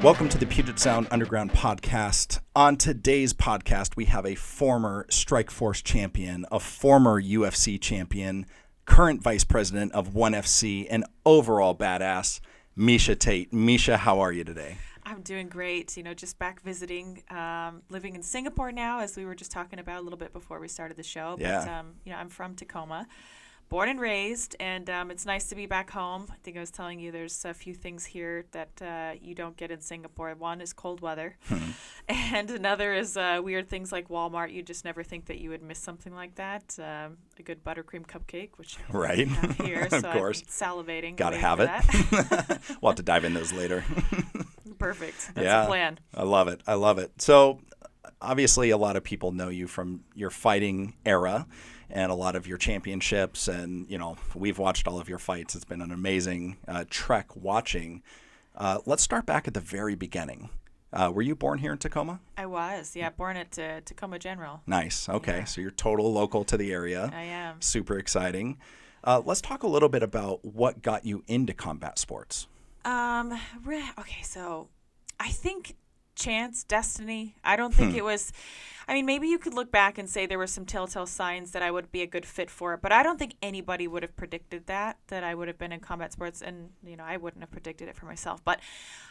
Welcome to the Puget Sound Underground Podcast. On today's podcast, we have a former Strike Force champion, a former UFC champion, current vice president of ONE FC, and overall badass, Miesha Tate. Miesha, how are you today? I'm doing great. Just back visiting, living in Singapore now, as we were just talking about a little bit before we started the show. Yeah. But, I'm from Tacoma, born and raised, and it's nice to be back home. I think I was telling you there's a few things here that you don't get in Singapore. One is cold weather, and another is weird things like Walmart. You just never think that you would miss something like that. A good buttercream cupcake, which right. I have here, Of so course. I'm salivating. Gotta have it. We'll have to dive in those later. Perfect. That's the plan. I love it. So obviously a lot of people know you from your fighting era and a lot of your championships. And, we've watched all of your fights. It's been an amazing trek watching. Let's start back at the very beginning. Were you born here in Tacoma? I was, born at Tacoma General. Nice. Okay. Yeah. So you're total local to the area. I am. Super exciting. Let's talk a little bit about what got you into combat sports. Okay, so I think chance, destiny. I don't think it was. Maybe you could look back and say there were some telltale signs that I would be a good fit for it, but I don't think anybody would have predicted that I would have been in combat sports, and I wouldn't have predicted it for myself. But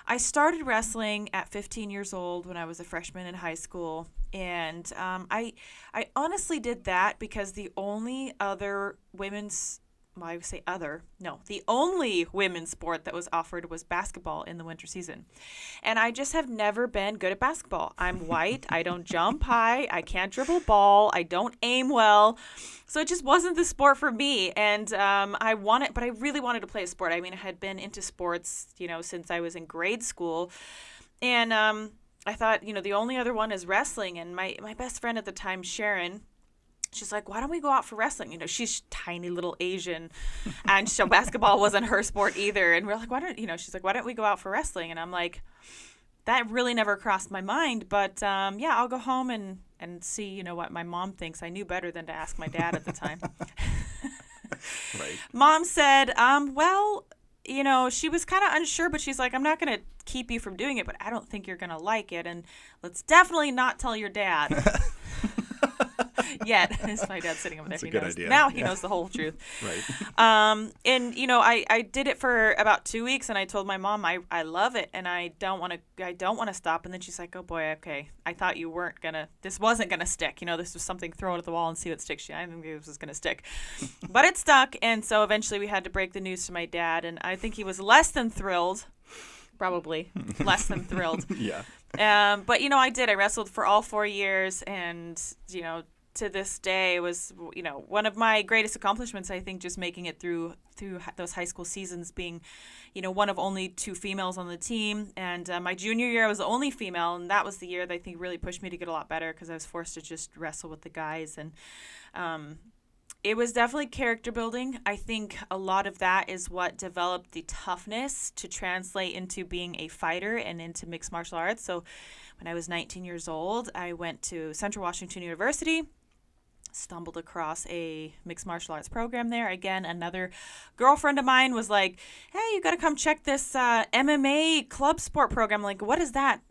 I started wrestling at 15 years old when I was a freshman in high school, and I honestly did that because the only other the only women's sport that was offered was basketball in the winter season. And I just have never been good at basketball. I'm white. I don't jump high. I can't dribble a ball. I don't aim well. So it just wasn't the sport for me. And I really wanted to play a sport. I had been into sports, since I was in grade school. And I thought, the only other one is wrestling. And my best friend at the time, Sharon, she's like, why don't we go out for wrestling? She's tiny little Asian, and so basketball wasn't her sport either. And we're like, she's like, why don't we go out for wrestling? And I'm like, that really never crossed my mind. But I'll go home and see, what my mom thinks. I knew better than to ask my dad at the time. Right. Mom said, she was kind of unsure, but she's like, I'm not going to keep you from doing it, but I don't think you're going to like it. And let's definitely not tell your dad. Yet. It's my dad sitting over there. That's a good idea. Now he knows the whole truth. Right. I did it for about 2 weeks, and I told my mom I love it, and I don't want to stop. And then she's like, oh boy, okay, I thought you weren't gonna. This wasn't gonna stick. This was something, throw it at the wall and see what sticks. I didn't think this was gonna stick, but it stuck. And so eventually we had to break the news to my dad, and I think he was less than thrilled. Probably less than thrilled. Yeah. But I did. I wrestled for all 4 years, and to this day was one of my greatest accomplishments. I think just making it through those high school seasons, being one of only 2 females on the team, and my junior year I was the only female, and that was the year that I think really pushed me to get a lot better because I was forced to just wrestle with the guys. And it was definitely character building. I think a lot of that is what developed the toughness to translate into being a fighter and into mixed martial arts. So when I was 19 years old, I went to Central Washington University, stumbled across a mixed martial arts program there. Again, another girlfriend of mine was like, hey, you got to come check this MMA club sport program. I'm like, what is that?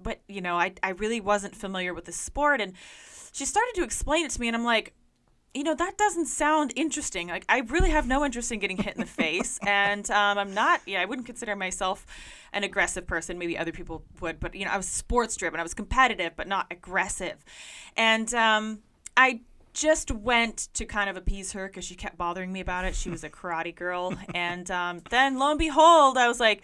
But, I really wasn't familiar with the sport. And she started to explain it to me, and I'm like, that doesn't sound interesting. Like, I really have no interest in getting hit in the face. And I'm not, I wouldn't consider myself an aggressive person. Maybe other people would. But, I was sports driven. I was competitive, but not aggressive. And I just went to kind of appease her because she kept bothering me about it. She was a karate girl. And then lo and behold, I was like,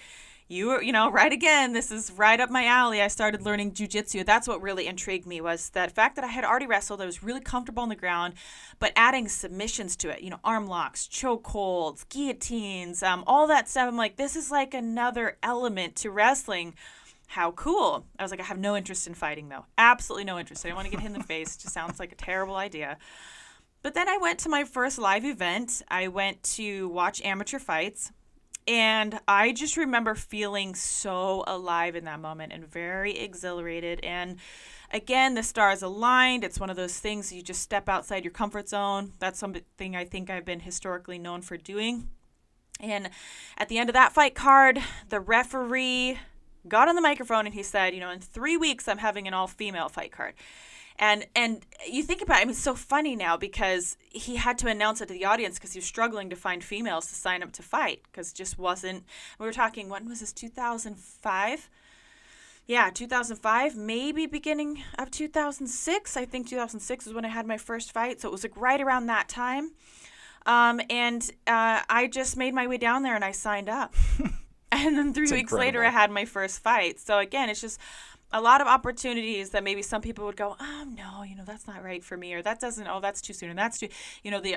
right again, this is right up my alley. I started learning jiu-jitsu. That's what really intrigued me, was that fact that I had already wrestled. I was really comfortable on the ground, but adding submissions to it, arm locks, choke holds, guillotines, all that stuff. I'm like, this is like another element to wrestling. How cool. I was like, I have no interest in fighting, though. Absolutely no interest. I don't want to get hit in the face. It just sounds like a terrible idea. But then I went to my first live event. I went to watch amateur fights. And I just remember feeling so alive in that moment and very exhilarated. And again, the stars aligned. It's one of those things you just step outside your comfort zone. That's something I think I've been historically known for doing. And at the end of that fight card, the referee got on the microphone and he said, in 3 weeks I'm having an all-female fight card. And you think about it, it's so funny now because he had to announce it to the audience because he was struggling to find females to sign up to fight because it just wasn't, we were talking, when was this, 2005? Yeah, 2005, maybe beginning of 2006. I think 2006 is when I had my first fight, so it was like right around that time. I just made my way down there and I signed up. And then 3 weeks later, I had my first fight. So again, it's just a lot of opportunities that maybe some people would go, oh, no, that's not right for me, or that doesn't, oh, that's too soon, and that's too,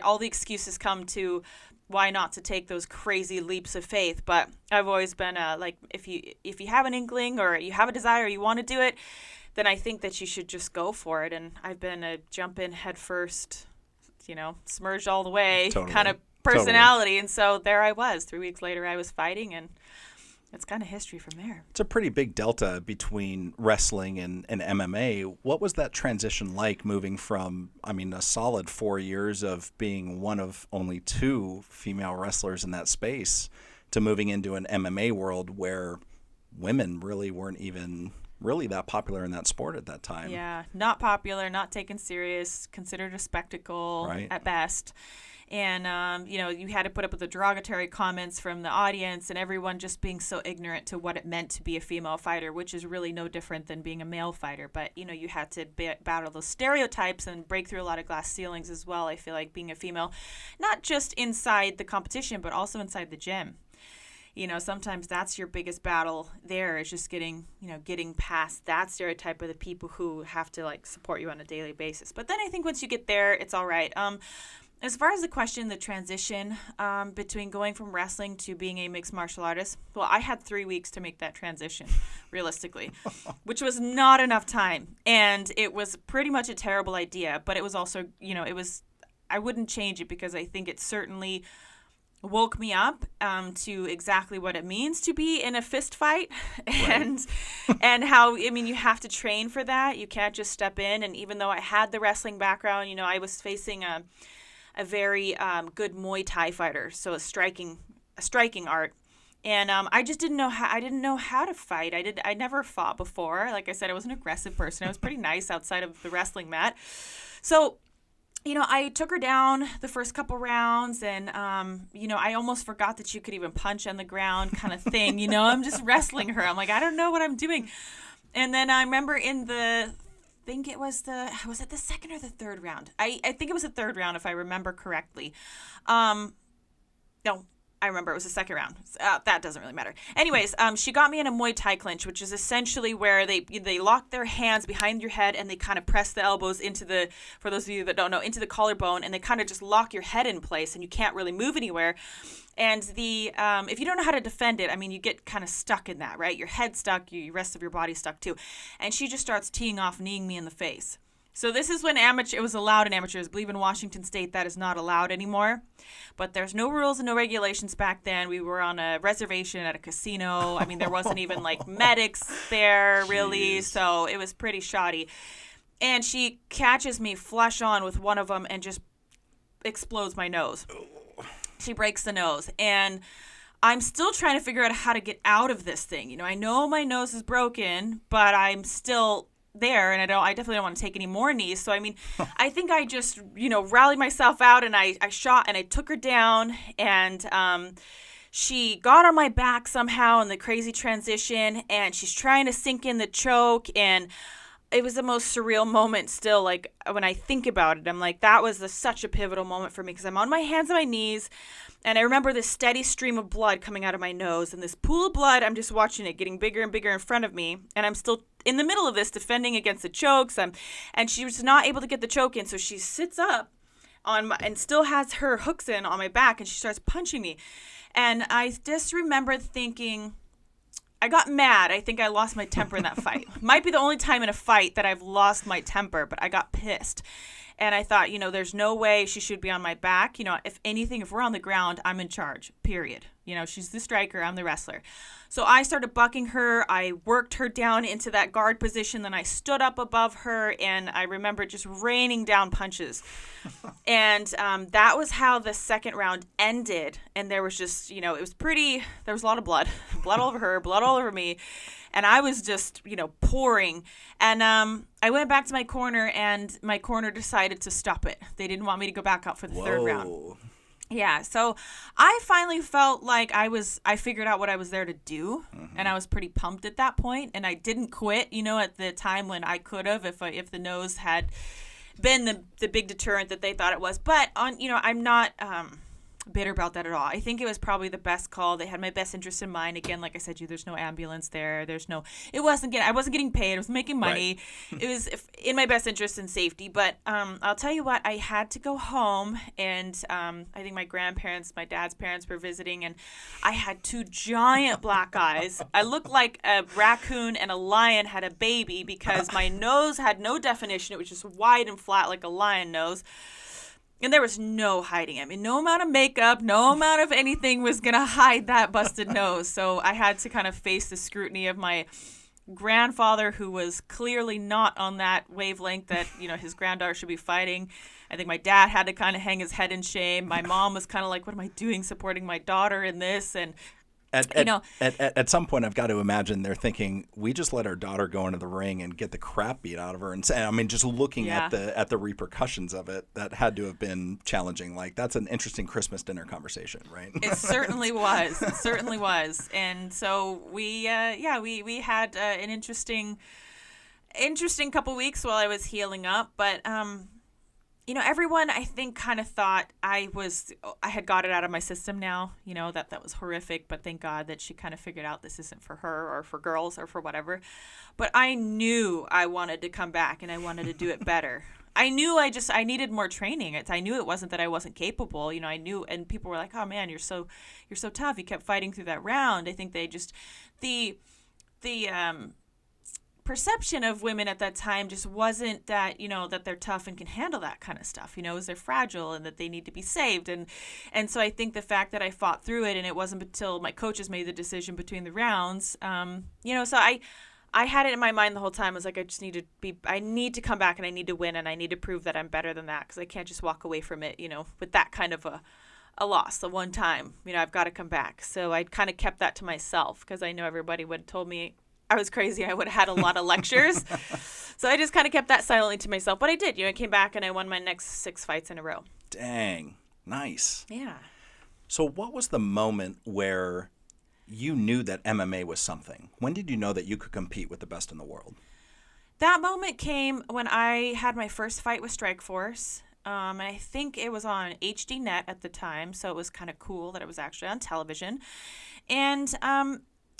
all the excuses come to why not to take those crazy leaps of faith. But I've always been like, if you have an inkling or you have a desire, or you want to do it, then I think that you should just go for it. And I've been a jump in head first, smurged all the way kind of personality. Totally. And so there I was. 3 weeks later, I was fighting, and it's kind of history from there. It's a pretty big delta between wrestling and MMA. What was that transition like, moving from, a solid 4 years of being one of only 2 female wrestlers in that space to moving into an MMA world where women really weren't even really that popular in that sport at that time? Yeah, not popular, not taken serious, considered a spectacle at best. And, you had to put up with the derogatory comments from the audience and everyone just being so ignorant to what it meant to be a female fighter, which is really no different than being a male fighter. But, you had to battle those stereotypes and break through a lot of glass ceilings as well. I feel like being a female, not just inside the competition, but also inside the gym. Sometimes that's your biggest battle there, is just getting past that stereotype of the people who have to support you on a daily basis. But then I think once you get there, it's all right. As far as the question, the transition between going from wrestling to being a mixed martial artist, well, I had 3 weeks to make that transition, realistically, which was not enough time. And it was pretty much a terrible idea, but it was also, I wouldn't change it because I think it certainly woke me up to exactly what it means to be in a fist fight and how, you have to train for that. You can't just step in. And even though I had the wrestling background, I was facing a very good Muay Thai fighter, so a striking art, and I just didn't know how to fight. I never fought before. Like I said, I was an aggressive person. I was pretty nice outside of the wrestling mat. So, I took her down the first couple rounds, and I almost forgot that you could even punch on the ground, kind of thing. I'm just wrestling her. I'm like, I don't know what I'm doing. And then I remember in the was it the second or the third round? I think it was the third round, if I remember correctly. No, I remember it was the second round. That doesn't really matter. Anyways, she got me in a Muay Thai clinch, which is essentially where they lock their hands behind your head and they kind of press the elbows into for those of you that don't know, into the collarbone, and they kind of just lock your head in place and you can't really move anywhere. And if you don't know how to defend it, you get kind of stuck in that, right? Your head stuck, your rest of your body stuck too. And she just starts teeing off, kneeing me in the face. So this is when it was allowed in amateurs. I believe in Washington State that is not allowed anymore. But there's no rules and no regulations back then. We were on a reservation at a casino. There wasn't even medics there really. Jeez. So it was pretty shoddy. And she catches me flush on with one of them and just explodes my nose. She breaks the nose. And I'm still trying to figure out how to get out of this thing. I know my nose is broken, but I'm still there, and I definitely don't want to take any more knees. So I think I just rallied myself out, and I shot and I took her down, and she got on my back somehow in the crazy transition, and she's trying to sink in the choke, and it was the most surreal moment still. When I think about it, I'm like, that was such a pivotal moment for me, because I'm on my hands and my knees, and I remember this steady stream of blood coming out of my nose, and this pool of blood, I'm just watching it getting bigger and bigger in front of me, and I'm still in the middle of this defending against the chokes, and she was not able to get the choke in, so she sits up and still has her hooks in on my back, and she starts punching me. And I just remember thinking, I got mad. I think I lost my temper in that fight. Might be the only time in a fight that I've lost my temper, but I got pissed. And I thought, there's no way she should be on my back. If anything, if we're on the ground, I'm in charge, period. She's the striker, I'm the wrestler. So I started bucking her. I worked her down into that guard position. Then I stood up above her, and I remember just raining down punches. And that was how the second round ended. And there was just, it was there was a lot of blood all over her, blood all over me. and I was just, pouring. And I went back to my corner, and my corner decided to stop it. They didn't want me to go back out for the third round. Yeah, so I finally felt like I figured out what I was there to do, and I was pretty pumped at that point, and I didn't quit, at the time when I could have if the nose had been the big deterrent that they thought it was. But I'm not bitter about that at all. I think it was probably the best call. They had my best interest in mind. Again, like I said, there's no ambulance there. I wasn't getting paid. I was making money. Right. It was in my best interest and safety. But I'll tell you what, I had to go home, and I think my dad's parents were visiting, and I had 2 giant black eyes. I looked like a raccoon and a lion had a baby because my nose had no definition. It was just wide and flat like a lion nose. And there was no hiding. I mean, no amount of makeup, no amount of anything was going to hide that busted nose. So I had to kind of face the scrutiny of my grandfather, who was clearly not on that wavelength that, his granddaughter should be fighting. I think my dad had to kind of hang his head in shame. My mom was kind of like, what am I doing supporting my daughter in this? And At some point, I've got to imagine they're thinking, we just let our daughter go into the ring and get the crap beat out of her. And just looking at the repercussions of it, that had to have been challenging. Like, that's an interesting Christmas dinner conversation, right? It certainly was. It certainly was. And so we had an interesting couple weeks while I was healing up. But everyone, I think, kind of thought I had got it out of my system now, that was horrific, but thank God that she kind of figured out this isn't for her or for girls or for whatever. But I knew I wanted to come back, and I wanted to do it better. I knew I needed more training. I knew it wasn't that I wasn't capable. I knew, and people were like, "Oh man, you're so tough. You kept fighting through that round." I think they just the perception of women at that time just wasn't that, that they're tough and can handle that kind of stuff, is they're fragile and that they need to be saved. And so I think the fact that I fought through it, and it wasn't until my coaches made the decision between the rounds, so I had it in my mind the whole time. I was like, I need to come back, and I need to win, and I need to prove that I'm better than that, because I can't just walk away from it, with that kind of a loss the one time. I've got to come back. So I kind of kept that to myself, because I know everybody would have told me I was crazy. I would have had a lot of lectures. So I just kind of kept that silently to myself. But I did. I came back and I won my next 6 fights in a row. Dang. Nice. Yeah. So what was the moment where you knew that MMA was something? When did you know that you could compete with the best in the world? That moment came when I had my first fight with Strike Force. And I think it was on HD Net at the time. So it was kind of cool that it was actually on television. And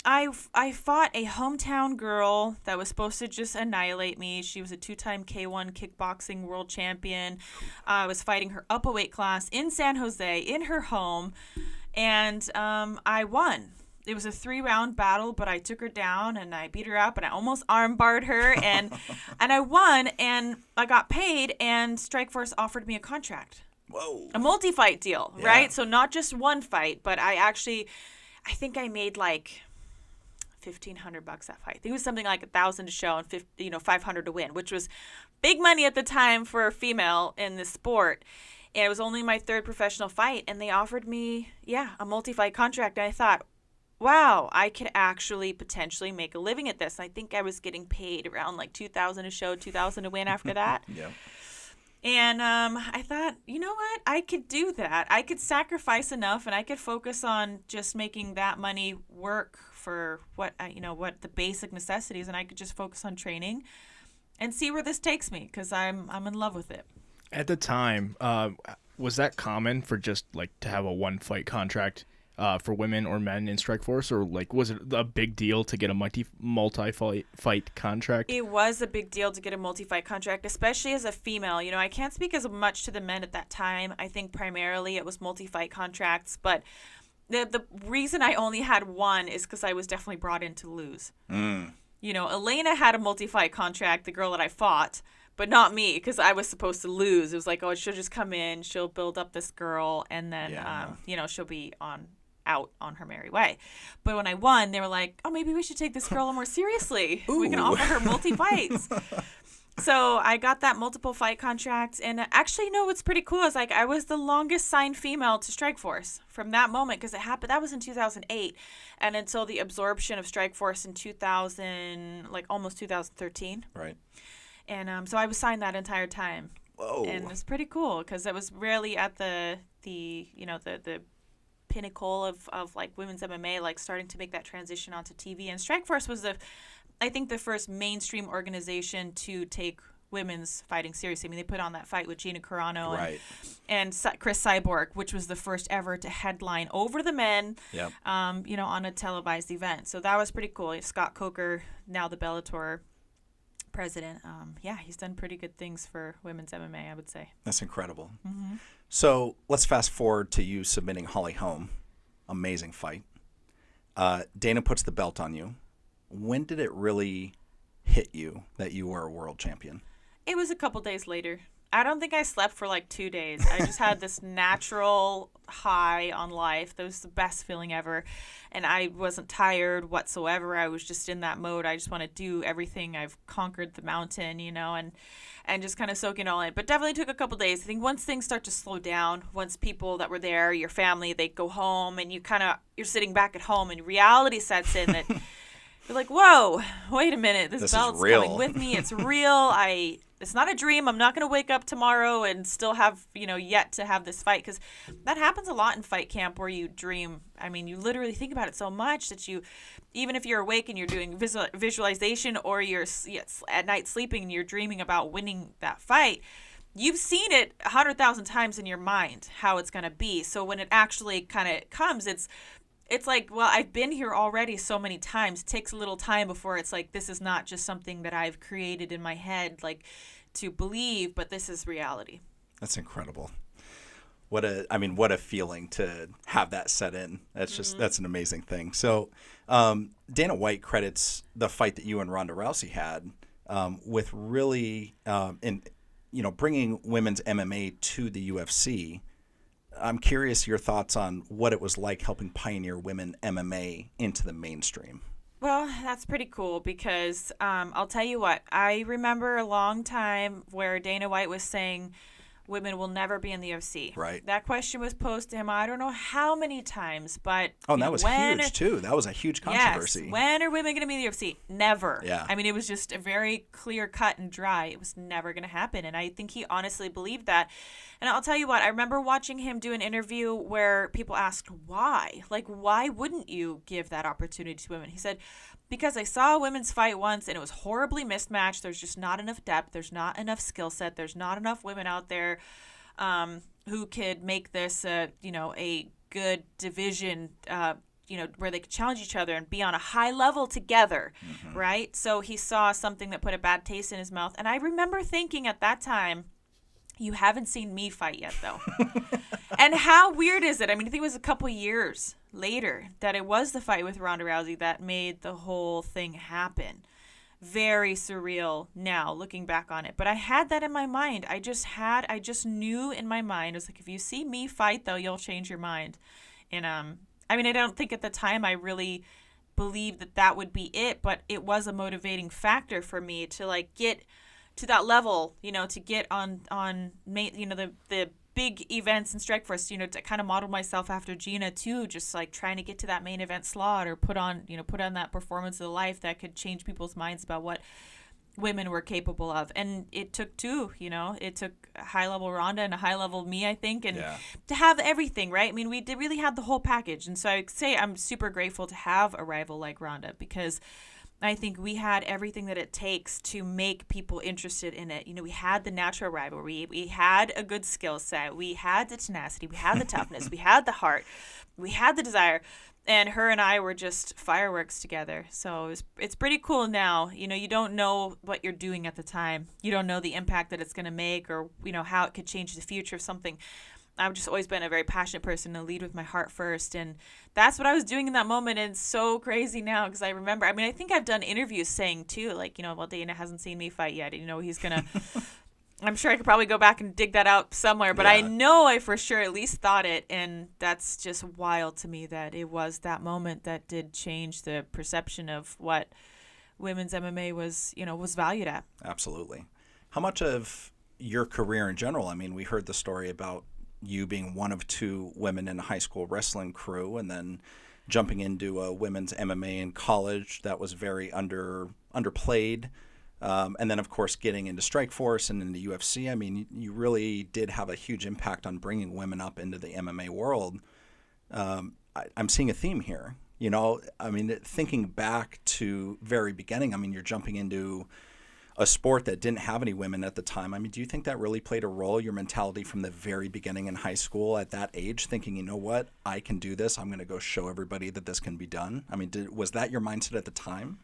I fought a hometown girl that was supposed to just annihilate me. She was a 2-time K1 kickboxing world champion. I was fighting her up a weight class in San Jose in her home, and I won. It was a 3-round battle, but I took her down and I beat her up and I almost armbarred her, and I won, and I got paid, and Strike Force offered me a contract. Whoa. A multi-fight deal, right? So not just one fight, but I think I made like $1,500 that fight. I think it was something like $1,000 to show and $500 to win, which was big money at the time for a female in this sport. And it was only my 3rd professional fight, and they offered me, a multi-fight contract. And I thought, wow, I could actually potentially make a living at this. I think I was getting paid around like $2,000 a show, $2,000 to win after that. Yeah. And I thought, you know what? I could do that. I could sacrifice enough, and I could focus on just making that money work for what the basic necessities, and I could just focus on training and see where this takes me, because I'm in love with it. At the time, was that common for just like to have a 1-fight contract for women or men in Strike Force, or like was it a big deal to get a multi-fight contract? It was a big deal to get a multi-fight contract, especially as a female. I can't speak as much to the men at that time. I think primarily it was multi-fight contracts, but the reason I only had one is because I was definitely brought in to lose. Elena had a multi-fight contract, the girl that I fought, but not me, because I was supposed to lose. It was like, she'll just come in, she'll build up this girl, and then she'll be out on her merry way. But when I won, they were like, maybe we should take this girl more seriously. Ooh. We can offer her multi-fights. So I got that multiple fight contract, and actually, no, what's pretty cool is like I was the longest signed female to Strike Force from that moment, because it happened. That was in 2008, and until the absorption of Strike Force in 2000, like almost 2013. Right. And so I was signed that entire time. Whoa. And it's pretty cool because it was really at the pinnacle of like women's MMA, like starting to make that transition onto TV. And Strike Force was I think the first mainstream organization to take women's fighting seriously. I mean, they put on that fight with Gina Carano Right. and Chris Cyborg, which was the first ever to headline over the men, Yep. on a televised event. So that was pretty cool. Scott Coker, now the Bellator president. He's done pretty good things for women's MMA, I would say. That's incredible. Mm-hmm. So let's fast forward to you submitting Holly Holm. Amazing fight. Dana puts the belt on you. When did it really hit you that you were a world champion? It was a couple days later. I don't think I slept for like 2 days. I just had this natural high on life. That was the best feeling ever. And I wasn't tired whatsoever. I was just in that mode. I just want to do everything. I've conquered the mountain, and just kind of soak it all in. But definitely took a couple days. I think once things start to slow down, once people that were there, your family, they go home, and you're sitting back at home, and reality sets in that you're like, whoa, wait a minute. This belt's coming with me. It's real. It's not a dream. I'm not going to wake up tomorrow and still have, yet to have this fight. Because that happens a lot in fight camp where you dream. I mean, you literally think about it so much that even if you're awake and you're doing visualization, or you're at night sleeping and you're dreaming about winning that fight, you've seen it 100,000 times in your mind how it's going to be. So when it actually kind of comes, it's like, well, I've been here already so many times. It takes a little time before it's like, this is not just something that I've created in my head, like, to believe, but this is reality. That's incredible. What a feeling to have that set in. That's an amazing thing. So Dana White credits the fight that you and Ronda Rousey had with really, bringing women's MMA to the UFC. I'm curious your thoughts on what it was like helping pioneer women MMA into the mainstream. Well, that's pretty cool because I'll tell you what, I remember a long time where Dana White was saying women will never be in the UFC. Right. That question was posed to him, I don't know how many times, but... Oh, that was huge, too. That was a huge controversy. Yes. When are women going to be in the UFC? Never. Yeah. I mean, it was just a very clear cut and dry. It was never going to happen. And I think he honestly believed that. And I'll tell you what, I remember watching him do an interview where people asked, why? Like, why wouldn't you give that opportunity to women? He said, because I saw a women's fight once and it was horribly mismatched. There's just not enough depth. There's not enough skill set. There's not enough women out there who could make this, a good division, where they could challenge each other and be on a high level together, right? So he saw something that put a bad taste in his mouth. And I remember thinking at that time, you haven't seen me fight yet, though. And how weird is it? I mean, I think it was a couple years later that it was the fight with Ronda Rousey that made the whole thing happen. Very surreal now, looking back on it. But I had that in my mind. I just knew in my mind. It was like, if you see me fight, though, you'll change your mind. And, I don't think at the time I really believed that would be it, but it was a motivating factor for me to, like, get to that level, to get on the big events in Strike Force, to kind of model myself after Gina too, just like trying to get to that main event slot or put on that performance of the life that could change people's minds about what women were capable of. And it took two, it took a high level Ronda and a high level me, I think, and to have everything, right? I mean, we really had the whole package. And so I would say I'm super grateful to have a rival like Ronda because I think we had everything that it takes to make people interested in it. We had the natural rivalry. We had a good skill set. We had the tenacity. We had the toughness. We had the heart. We had the desire. And her and I were just fireworks together. So it's pretty cool now. You don't know what you're doing at the time. You don't know the impact that it's going to make or, how it could change the future of something. I've just always been a very passionate person to lead with my heart first. And that's what I was doing in that moment. And it's so crazy now because I remember, I think I've done interviews saying too, like, well, Dana hasn't seen me fight yet. He's going to, I'm sure I could probably go back and dig that out somewhere. But I know I for sure at least thought it. And that's just wild to me that it was that moment that did change the perception of what women's MMA was, was valued at. Absolutely. How much of your career in general, I mean, we heard the story about you being one of two women in a high school wrestling crew and then jumping into a women's MMA in college that was very underplayed. And then, of course, getting into Strike Force and into UFC. I mean, you really did have a huge impact on bringing women up into the MMA world. I'm seeing a theme here. You know, I mean, thinking back to very beginning, I mean, you're jumping into a sport that didn't have any women at the time. I mean, do you think that really played a role, your mentality from the very beginning in high school at that age, thinking, you know what, I can do this. I'm going to go show everybody that this can be done. I mean, was that your mindset at the time?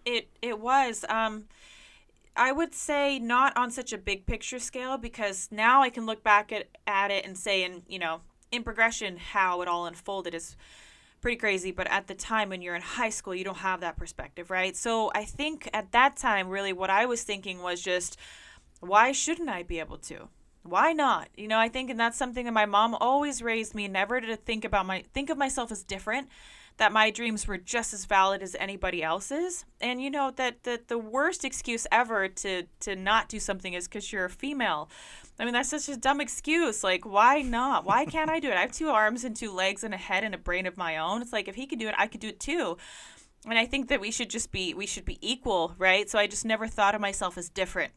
It was. I would say not on such a big picture scale, because now I can look back at it and say, in progression, how it all unfolded is pretty crazy. But at the time when you're in high school, you don't have that perspective, right? So I think at that time, really what I was thinking was just, why shouldn't I be able to? Why not? I think, and that's something that my mom always raised me, never to think of myself as different, that my dreams were just as valid as anybody else's. And that the worst excuse ever to not do something is because you're a female. I mean, that's such a dumb excuse. Like, why not? Why can't I do it? I have 2 arms and 2 legs and a head and a brain of my own. It's like, if he could do it, I could do it too. And I think that we should be equal, right? So I just never thought of myself as different.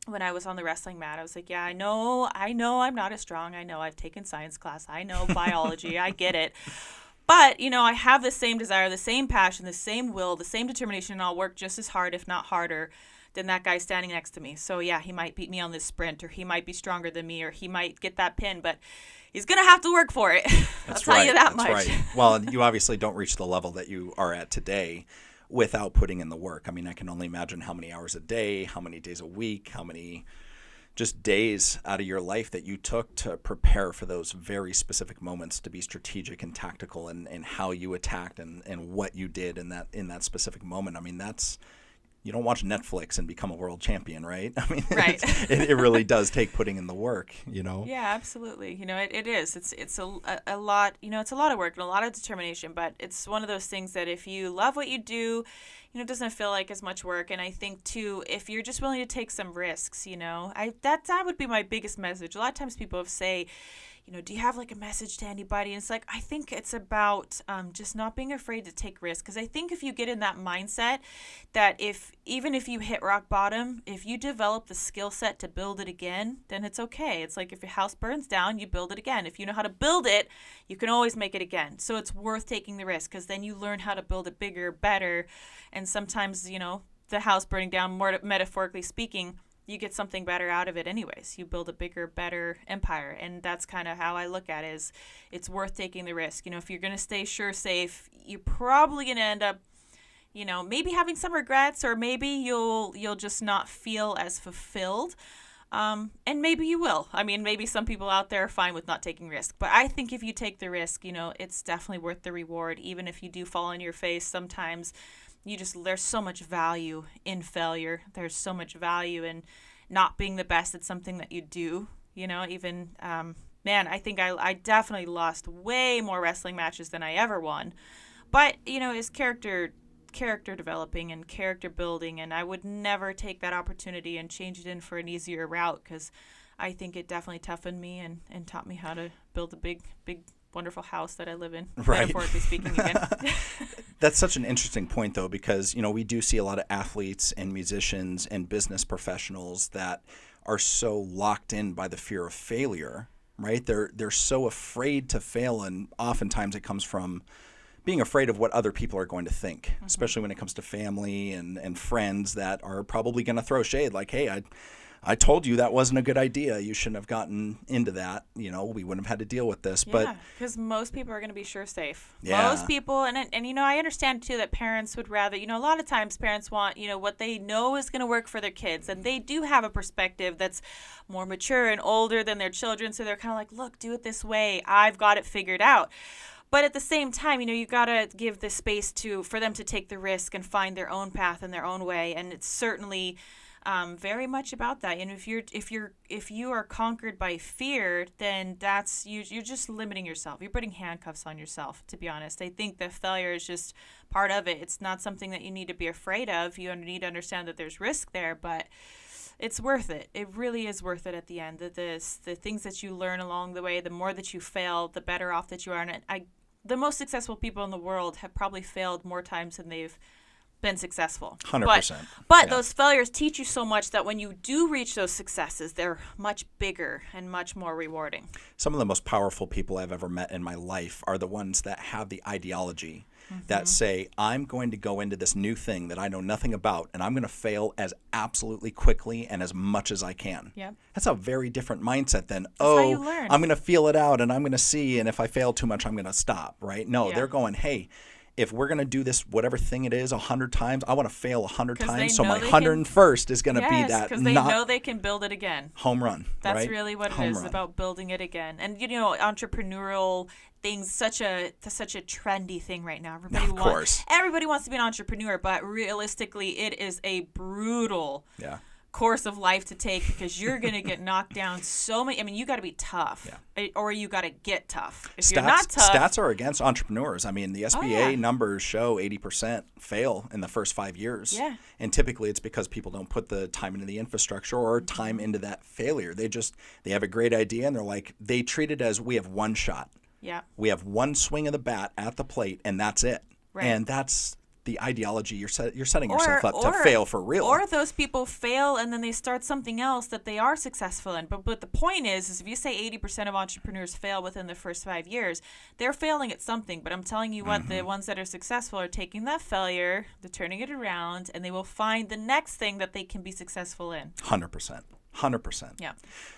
When I was on the wrestling mat, I was like, yeah, I know I'm not as strong. I know I've taken science class. I know biology. I get it. But, I have the same desire, the same passion, the same will, the same determination, and I'll work just as hard, if not harder, than that guy standing next to me. So, yeah, he might beat me on this sprint, or he might be stronger than me, or he might get that pin, but he's going to have to work for it. I'll tell you that much. That's right. Well, you obviously don't reach the level that you are at today without putting in the work. I mean, I can only imagine how many hours a day, how many days a week, how many just days out of your life that you took to prepare for those very specific moments, to be strategic and tactical and how you attacked and what you did in that specific moment. I mean, you don't watch Netflix and become a world champion, right? I mean, right. it really does take putting in the work, Yeah, absolutely. It is. It's a lot, it's a lot of work and a lot of determination, but it's one of those things that if you love what you do, it doesn't feel like as much work. And I think too, if you're just willing to take some risks, that would be my biggest message. A lot of times people say, do you have like a message to anybody? And it's like, I think it's about just not being afraid to take risks. Because I think if you get in that mindset that even if you hit rock bottom, if you develop the skill set to build it again, then it's okay. It's like if your house burns down, you build it again. If you know how to build it, you can always make it again. So it's worth taking the risk, because then you learn how to build it bigger, better. And sometimes, the house burning down, more metaphorically speaking, you get something better out of it anyways. You build a bigger, better empire. And that's kind of how I look at it, is it's worth taking the risk. If you're going to stay safe, you're probably going to end up, maybe having some regrets, or maybe you'll just not feel as fulfilled. And maybe you will. I mean, maybe some people out there are fine with not taking risk. But I think if you take the risk, it's definitely worth the reward. Even if you do fall on your face sometimes, there's so much value in failure. There's so much value in not being the best at something that you do, even, I think I definitely lost way more wrestling matches than I ever won. But, it's character developing and character building, and I would never take that opportunity and change it in for an easier route, because I think it definitely toughened me and taught me how to build a big, wonderful house that I live in, right. Metaphorically speaking again. That's such an interesting point, though, because, we do see a lot of athletes and musicians and business professionals that are so locked in by the fear of failure, right? They're so afraid to fail, and oftentimes it comes from being afraid of what other people are going to think, especially when it comes to family and friends that are probably going to throw shade like, hey, I told you that wasn't a good idea. You shouldn't have gotten into that. We wouldn't have had to deal with this. Yeah, because most people are going to be safe. Yeah. Most people, and I understand too that parents would rather, a lot of times parents want, what they know is going to work for their kids. And they do have a perspective that's more mature and older than their children. So they're kind of like, look, do it this way. I've got it figured out. But at the same time, you got to give the space for them to take the risk and find their own path and their own way. And it's certainly very much about that. And if you are conquered by fear, then that's you're just limiting yourself. You're putting handcuffs on yourself, to be honest. I think that failure is just part of it. It's not something that you need to be afraid of. You need to understand that there's risk there, but it's worth it. It really is worth it at the end. The things that you learn along the way, the more that you fail, the better off that you are. And the most successful people in the world have probably failed more times than they've been successful. 100%. But those failures teach you so much that when you do reach those successes, they're much bigger and much more rewarding. Some of the most powerful people I've ever met in my life are the ones that have the ideology that say, I'm going to go into this new thing that I know nothing about, and I'm going to fail as absolutely quickly and as much as I can. Yep. That's a very different mindset than, how you learn. I'm going to feel it out and I'm going to see, and if I fail too much, I'm going to stop, right? No, Yeah. they're going, hey, if we're going to do this, whatever thing it is, 100 times, I want to fail 100 times, so my 101st is going to be that because they know they can build it again. home run. That's right? really what Home it is, run. about building it again. And entrepreneurial things, such a trendy thing right now. Of course. Everybody wants to be an entrepreneur, but realistically, it is a brutal course of life to take, because you're going to get knocked down so many. I mean, you got to be tough, or you got to get tough. If you're not tough, stats are against entrepreneurs. I mean, the SBA numbers show 80% fail in the first 5 years. Yeah. And typically it's because people don't put the time into the infrastructure or time into that failure. They have a great idea and they're like, they treat it as, we have one shot. Yeah. We have one swing of the bat at the plate and that's it. Right. And that's the ideology. You're setting yourself up to fail for real. Or those people fail and then they start something else that they are successful in. But the point is if you say 80% of entrepreneurs fail within the first 5 years, they're failing at something. But I'm telling you what, the ones that are successful are taking that failure, they're turning it around, and they will find the next thing that they can be successful in. 100%. 100%. Yeah.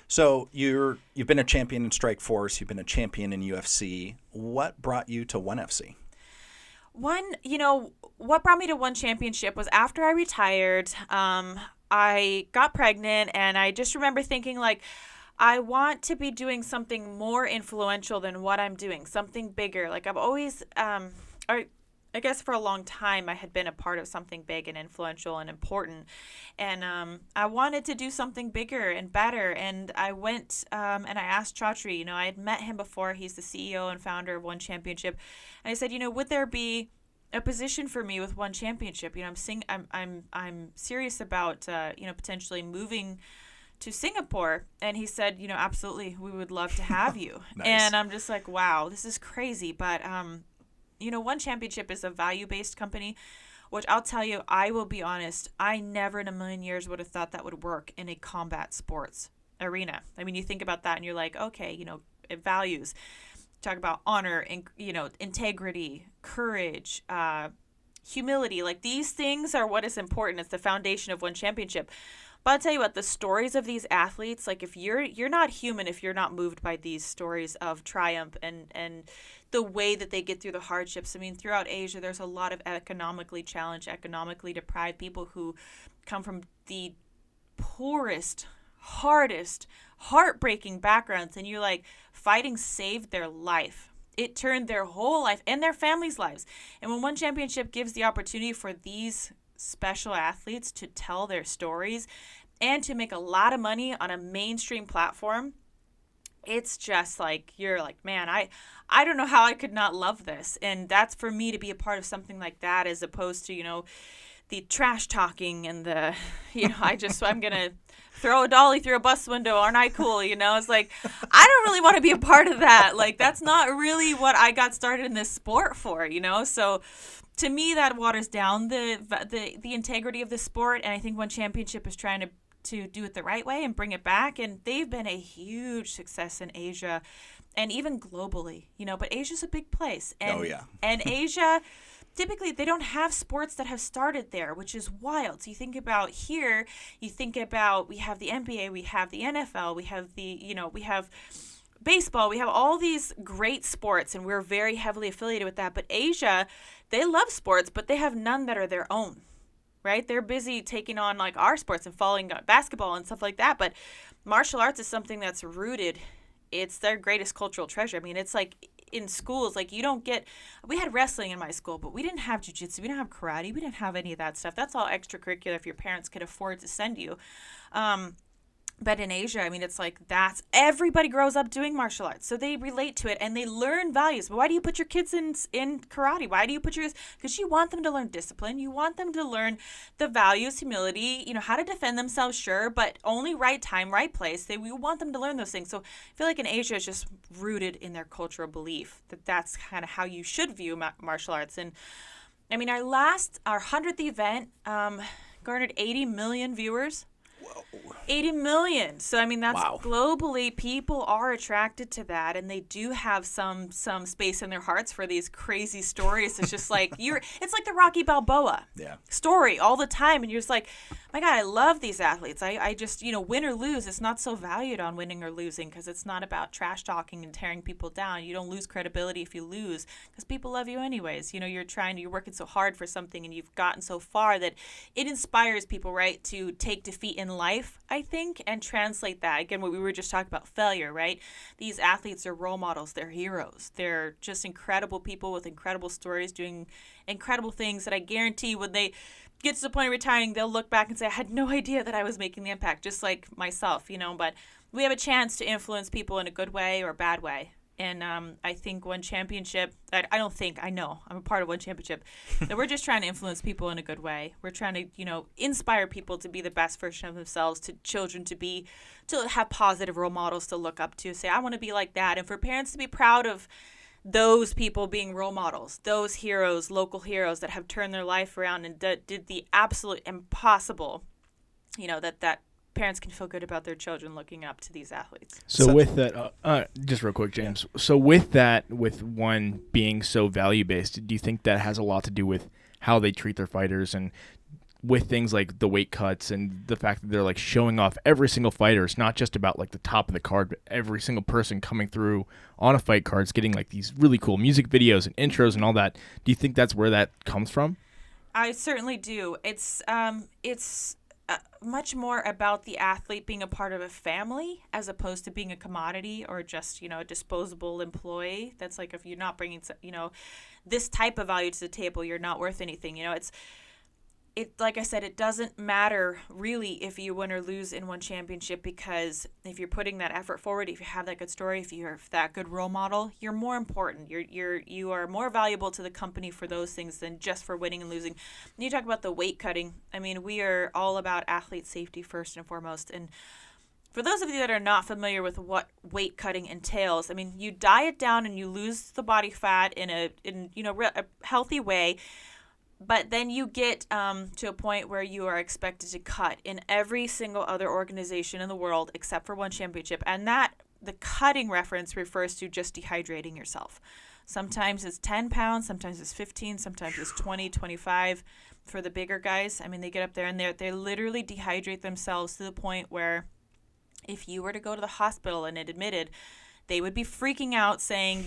So you've been a champion in Strike Force. You've been a champion in UFC. What brought you to ONE FC? What brought me to one championship was after I retired, I got pregnant, and I just remember thinking, like, I want to be doing something more influential than what I'm doing, something bigger. Like, I've always, I guess for a long time, I had been a part of something big and influential and important. And I wanted to do something bigger and better. And I went and I asked Chaudhry, I had met him before. He's the CEO and founder of ONE Championship. And I said, would there be a position for me with ONE Championship? I'm serious about, potentially moving to Singapore. And he said, absolutely, we would love to have you. Nice. And I'm just like, wow, this is crazy. But, ONE Championship is a value-based company, which I'll tell you, I will be honest, I never in a million years would have thought that would work in a combat sports arena. I mean, you think about that and you're like, okay, it values. Talk about honor and, integrity, courage, humility. Like, these things are what is important. It's the foundation of ONE Championship. But I'll tell you what, the stories of these athletes, like, if you're not human if you're not moved by these stories of triumph and the way that they get through the hardships. I mean, throughout Asia, there's a lot of economically challenged, economically deprived people who come from the poorest, hardest, heartbreaking backgrounds. And you're like, fighting saved their life. It turned their whole life and their families' lives. And when ONE Championship gives the opportunity for these special athletes to tell their stories and to make a lot of money on a mainstream platform, it's just like, you're like, man, I don't know how I could not love this. And that's for me to be a part of something like that, as opposed to, the trash talking and the, I'm going to throw a dolly through a bus window. Aren't I cool? It's like, I don't really want to be a part of that. Like, that's not really what I got started in this sport for, So to me, that waters down the integrity of the sport. And I think ONE Championship is trying to do it the right way and bring it back. And they've been a huge success in Asia and even globally, but Asia's a big place. And, and Asia, typically they don't have sports that have started there, which is wild. So you think about here, we have the NBA, we have the NFL, we have we have baseball, we have all these great sports, and we're very heavily affiliated with that. But Asia, they love sports, but they have none that are their own. Right? They're busy taking on like our sports and following basketball and stuff like that. But martial arts is something that's rooted. It's their greatest cultural treasure. I mean, it's like in schools, like we had wrestling in my school, but we didn't have jiu-jitsu. We didn't have karate. We didn't have any of that stuff. That's all extracurricular if your parents could afford to send you. But in Asia, I mean, it's like that's everybody grows up doing martial arts. So they relate to it and they learn values. But why do you put your kids in karate? Why do you put because you want them to learn discipline. You want them to learn the values, humility, how to defend themselves, sure, but only right time, right place. We want them to learn those things. So I feel like in Asia, it's just rooted in their cultural belief that that's kind of how you should view martial arts. And I mean, our 100th event garnered 80 million viewers. Whoa. 80 million. So I mean that's Wow. Globally people are attracted to that, and they do have some space in their hearts for these crazy stories. It's just like it's like the Rocky Balboa story all the time, and you're just like, my God, I love these athletes. I just win or lose, it's not so valued on winning or losing because it's not about trash talking and tearing people down. You don't lose credibility if you lose because people love you anyways. You're working so hard for something and you've gotten so far that it inspires people, right, to take defeat in life, I think, and translate that. Again, what we were just talking about, failure, right? These athletes are role models. They're heroes. They're just incredible people with incredible stories doing incredible things that I guarantee when they get to the point of retiring, they'll look back and say, I had no idea that I was making the impact, just like myself, But we have a chance to influence people in a good way or a bad way. And I think One Championship, I know, I'm a part of One Championship, that we're just trying to influence people in a good way. We're trying to, inspire people to be the best version of themselves, to children to have positive role models to look up to, say, I want to be like that. And for parents to be proud of those people being role models, those heroes, local heroes that have turned their life around and did the absolute impossible, that parents can feel good about their children looking up to these athletes. So with that, just real quick, James. So with that, with one being so value-based, do you think that has a lot to do with how they treat their fighters and with things like the weight cuts and the fact that they're like showing off every single fighter? It's not just about like the top of the card, but every single person coming through on a fight card is getting like these really cool music videos and intros and all that. Do you think that's where that comes from? I certainly do. It's much more about the athlete being a part of a family as opposed to being a commodity or just, a disposable employee. That's like, if you're not bringing, this type of value to the table, you're not worth anything. Like I said, it doesn't matter really if you win or lose in One Championship, because if you're putting that effort forward, if you have that good story, if you're that good role model, you're more important. You are more valuable to the company for those things than just for winning and losing. And you talk about the weight cutting. I mean, we are all about athlete safety first and foremost. And for those of you that are not familiar with what weight cutting entails, I mean, you diet down and you lose the body fat in a healthy way. But then you get to a point where you are expected to cut in every single other organization in the world except for One Championship. And the cutting reference refers to just dehydrating yourself. Sometimes it's 10 pounds, sometimes it's 15, sometimes it's 20, 25 for the bigger guys. I mean, they get up there and they literally dehydrate themselves to the point where if you were to go to the hospital and admitted, they would be freaking out saying,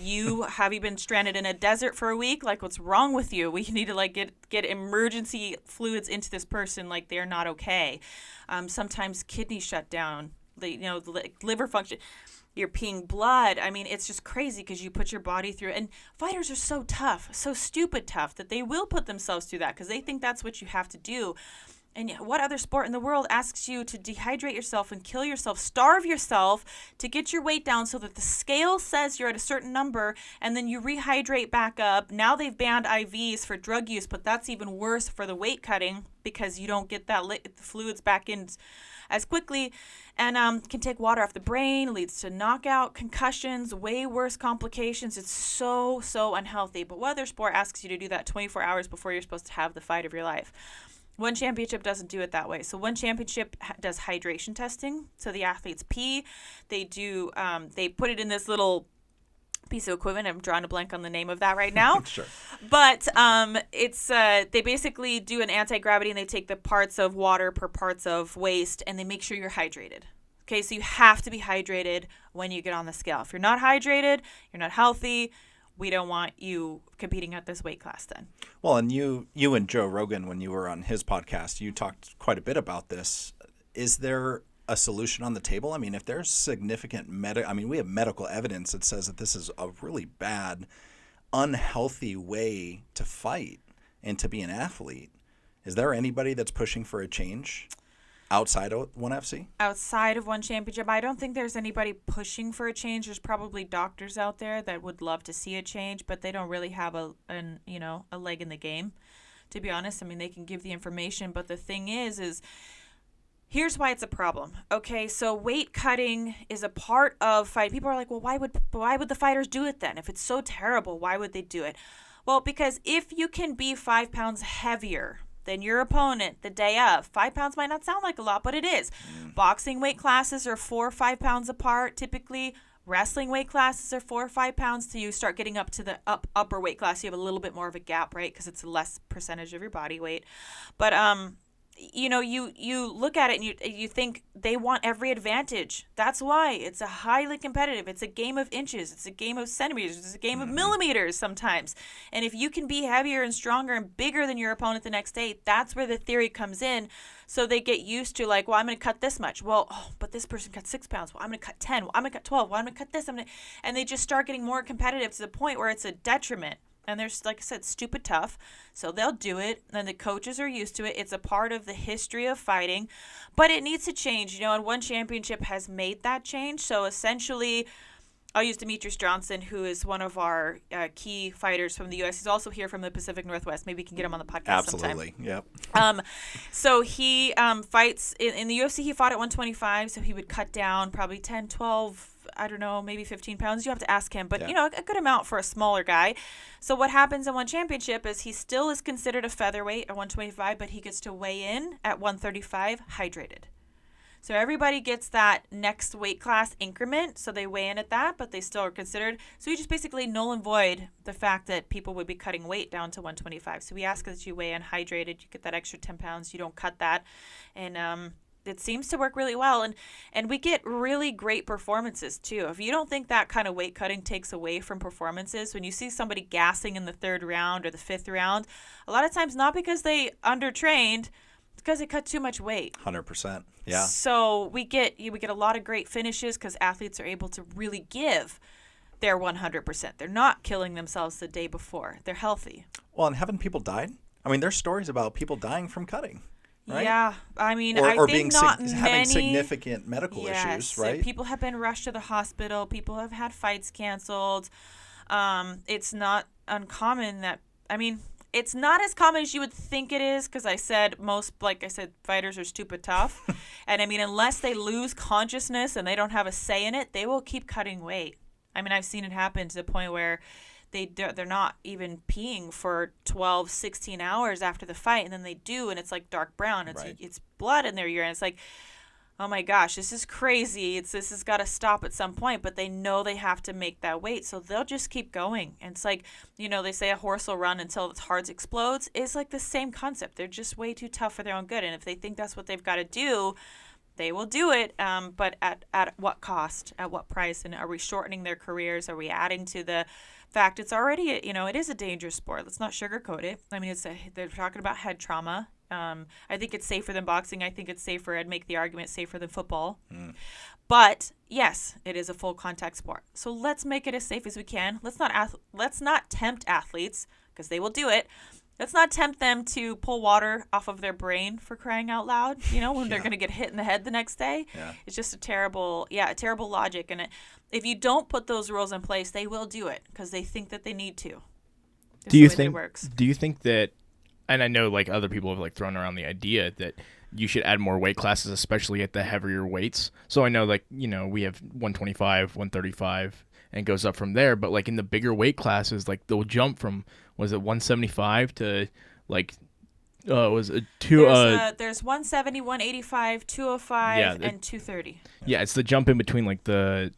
have you been stranded in a desert for a week? Like, what's wrong with you? We need to get emergency fluids into this person. Like, they're not okay. Sometimes kidneys shut down, the liver function. You're peeing blood. I mean, it's just crazy because you put your body through it. And fighters are so tough, so stupid tough that they will put themselves through that because they think that's what you have to do. And what other sport in the world asks you to dehydrate yourself and kill yourself, starve yourself to get your weight down so that the scale says you're at a certain number and then you rehydrate back up? Now they've banned IVs for drug use, but that's even worse for the weight cutting because you don't get that fluids back in as quickly and can take water off the brain, leads to knockout, concussions, way worse complications. It's so, so unhealthy. But what other sport asks you to do that 24 hours before you're supposed to have the fight of your life? One Championship doesn't do it that way. So One Championship does hydration testing. So the athletes pee. They do. They put it in this little piece of equipment. I'm drawing a blank on the name of that right now. Sure. But it's they basically do an anti-gravity and they take the parts of water per parts of waste and they make sure you're hydrated. Okay, so you have to be hydrated when you get on the scale. If you're not hydrated, you're not healthy. We don't want you competing at this weight class then. Well, and you and Joe Rogan, when you were on his podcast, you talked quite a bit about this. Is there a solution on the table? I mean, if there's significant we have medical evidence that says that this is a really bad, unhealthy way to fight and to be an athlete. Is there anybody that's pushing for a change? Outside of ONE FC? Outside of one championship, I don't think there's anybody pushing for a change. There's probably doctors out there that would love to see a change, but they don't really have a leg in the game, to be honest. I mean, they can give the information, but the thing is here's why it's a problem. Okay, so weight cutting is a part of fight. People are like, well, why would the fighters do it then? If it's so terrible, why would they do it? Well, because if you can be 5 pounds heavier than your opponent the day of, 5 pounds might not sound like a lot, but it is. Boxing weight classes are 4 or 5 pounds apart typically. Wrestling weight classes are 4 or 5 pounds. So you start getting up to the upper weight class, you have a little bit more of a gap, right? Because it's a less percentage of your body weight. But you look at it and you think they want every advantage. That's why it's a highly competitive. It's a game of inches. It's a game of centimeters. It's a game of millimeters sometimes. And if you can be heavier and stronger and bigger than your opponent the next day, that's where the theory comes in. So they get used to like, well, I'm going to cut this much. Well, but this person cut 6 pounds. Well, I'm going to cut 10. Well, I'm going to cut 12. Well, I'm going to cut this. And they just start getting more competitive to the point where it's a detriment. And they're, like I said, stupid tough. So they'll do it. And the coaches are used to it. It's a part of the history of fighting. But it needs to change, and one championship has made that change. So essentially, I'll use Demetrius Johnson, who is one of our key fighters from the U.S. He's also here from the Pacific Northwest. Maybe we can get him on the podcast sometime. Absolutely, yep. So he fights in the UFC. He fought at 125, so he would cut down probably 10, 12, I don't know, maybe 15 pounds. You have to ask him, but a good amount for a smaller guy. So what happens in one championship is he still is considered a featherweight at 125, but he gets to weigh in at 135 hydrated. So everybody gets that next weight class increment, so they weigh in at that, but they still are considered. So we just basically null and void the fact that people would be cutting weight down to 125. So we ask that you weigh in hydrated, you get that extra 10 pounds, you don't cut that. And it seems to work really well. And we get really great performances too. If you don't think that kind of weight cutting takes away from performances, when you see somebody gassing in the 3rd round or the 5th round, a lot of times not because they undertrained, because they cut too much weight. 100%. Yeah. So we get a lot of great finishes because athletes are able to really give their 100%. They're not killing themselves the day before. They're healthy. Well, and haven't people died? I mean, there's stories about people dying from cutting. Right? Yeah, I mean, or I think being not having significant medical yes, issues, right? People have been rushed to the hospital. People have had fights canceled. It's not uncommon that, it's not as common as you would think it is because fighters are stupid tough. And unless they lose consciousness and they don't have a say in it, they will keep cutting weight. I've seen it happen to the point where they're not even peeing for 12, 16 hours after the fight, and then they do, and it's like dark brown. It's blood in their urine. It's like, oh my gosh, this is crazy. This has got to stop at some point, but they know they have to make that weight, so they'll just keep going. And it's like, they say a horse will run until its heart explodes. It's like the same concept. They're just way too tough for their own good, and if they think that's what they've got to do, they will do it, but at what cost? At what price? And are we shortening their careers? Are we adding to the fact it's already, it is a dangerous sport. Let's not sugarcoat it. They're talking about head trauma. I think it's safer than boxing. I think it's safer. I'd make the argument safer than football. But yes, it is a full contact sport. So let's make it as safe as we can. Let's not tempt athletes because they will do it. Let's not tempt them to pull water off of their brain, for crying out loud, when they're going to get hit in the head the next day. Yeah. It's just a terrible logic. And if you don't put those rules in place, they will do it because they think that they need to. Do you think that, and I know like other people have thrown around the idea that you should add more weight classes, especially at the heavier weights. So I know we have 125, 135 and it goes up from there. But in the bigger weight classes, they'll jump from, was it 175 to was it there's 170, 185, 205, and 230. Yeah, it's the jump in between the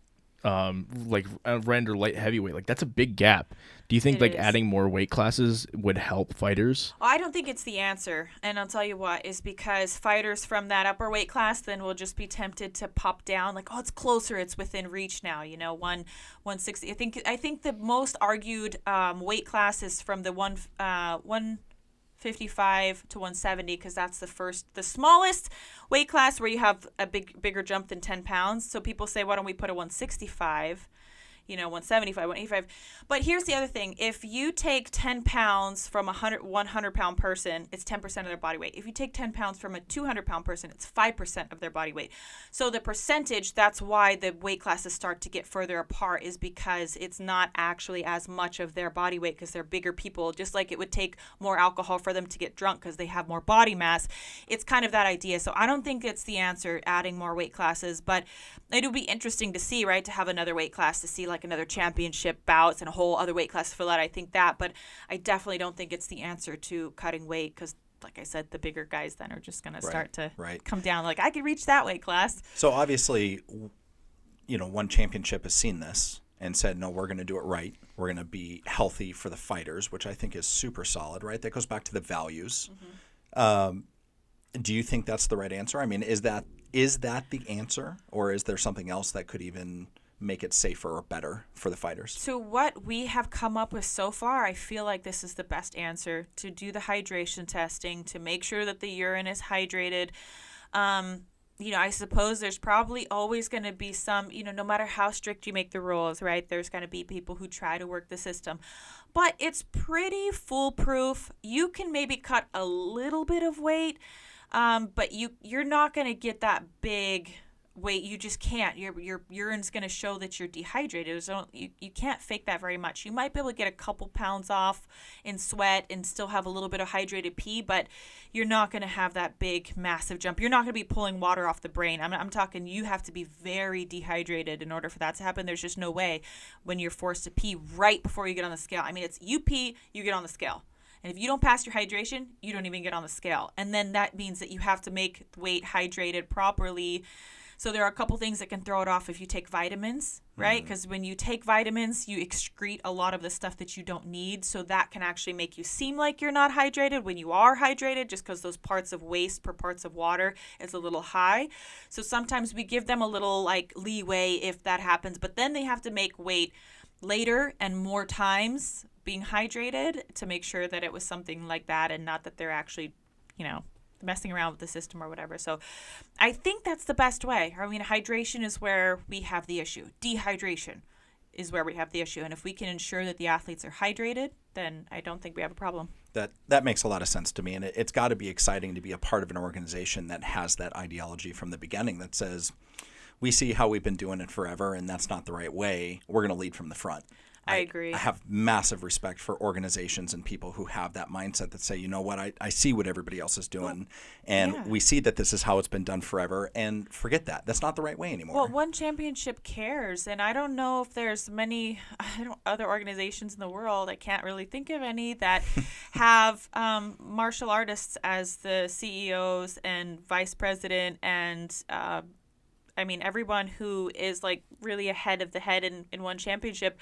rend or light heavyweight. That's a big gap. Do you think adding more weight classes would help fighters? I don't think it's the answer, and I'll tell you what, is because fighters from that upper weight class then will just be tempted to pop down it's closer, it's within reach now, 160. I think the most argued weight class is from the 155 to 170 because that's the smallest weight class where you have a bigger jump than 10 pounds. So people say, why don't we put a 165? 175, 185. But here's the other thing. If you take 10 pounds from a 100-pound person, it's 10% of their body weight. If you take 10 pounds from a 200-pound person, it's 5% of their body weight. So the percentage, that's why the weight classes start to get further apart, is because it's not actually as much of their body weight because they're bigger people. Just like it would take more alcohol for them to get drunk because they have more body mass. It's kind of that idea. So I don't think it's the answer, adding more weight classes, but it would be interesting to see, right, to have another weight class, to see like another championship bouts and a whole other weight class for that. I think that, but I definitely don't think it's the answer to cutting weight because, like I said, the bigger guys then are just going to start to come down. Like, I could reach that weight class. So obviously, one championship has seen this and said, no, we're going to do it right. We're going to be healthy for the fighters, which I think is super solid, right? That goes back to the values. Mm-hmm. Do you think that's the right answer? I mean, is that the answer, or is there something else that could even make it safer or better for the fighters? So what we have come up with so far, I feel like this is the best answer: to do the hydration testing, to make sure that the urine is hydrated. I suppose there's probably always going to be some, no matter how strict you make the rules, right? There's going to be people who try to work the system. But it's pretty foolproof. You can maybe cut a little bit of weight, but you're not going to get that big weight. You just can't. Your urine's going to show that you're dehydrated. So you can't fake that very much. You might be able to get a couple pounds off in sweat and still have a little bit of hydrated pee, but you're not going to have that big, massive jump. You're not going to be pulling water off the brain. I'm talking you have to be very dehydrated in order for that to happen. There's just no way when you're forced to pee right before you get on the scale. I mean, it's you pee, you get on the scale. And if you don't pass your hydration, you don't even get on the scale. And then that means that you have to make weight hydrated properly. So there are a couple things that can throw it off if you take vitamins, right? Because when you take vitamins, you excrete a lot of the stuff that you don't need. So that can actually make you seem like you're not hydrated when you are hydrated, just because those parts of waste per parts of water is a little high. So sometimes we give them a little like leeway if that happens, but then they have to make weight later and more times being hydrated to make sure that it was something like that and not that they're actually, messing around with the system or whatever. So I think that's the best way. I mean, hydration is where we have the issue. Dehydration is where we have the issue. And if we can ensure that the athletes are hydrated, then I don't think we have a problem. That makes a lot of sense to me. And it's got to be exciting to be a part of an organization that has that ideology from the beginning that says, we see how we've been doing it forever, and that's not the right way. We're going to lead from the front. I agree. I have massive respect for organizations and people who have that mindset that say, you know what, I see what everybody else is doing, we see that this is how it's been done forever, and forget that. That's not the right way anymore. Well, one championship cares, and I don't know if there's many other organizations in the world, I can't really think of any, that have martial artists as the CEOs and vice president and everyone who is like really ahead of the head in one championship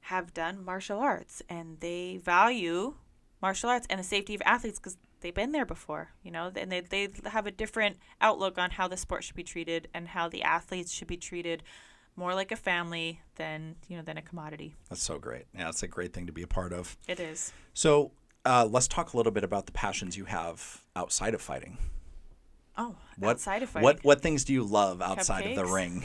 have done martial arts, and they value martial arts and the safety of athletes because they've been there before, and they have a different outlook on how the sport should be treated and how the athletes should be treated more like a family than a commodity. That's so great. Yeah, it's a great thing to be a part of. It is. So let's talk a little bit about the passions you have outside of fighting. Oh, outside of fighting. What things do you love outside Cupcakes? of the ring?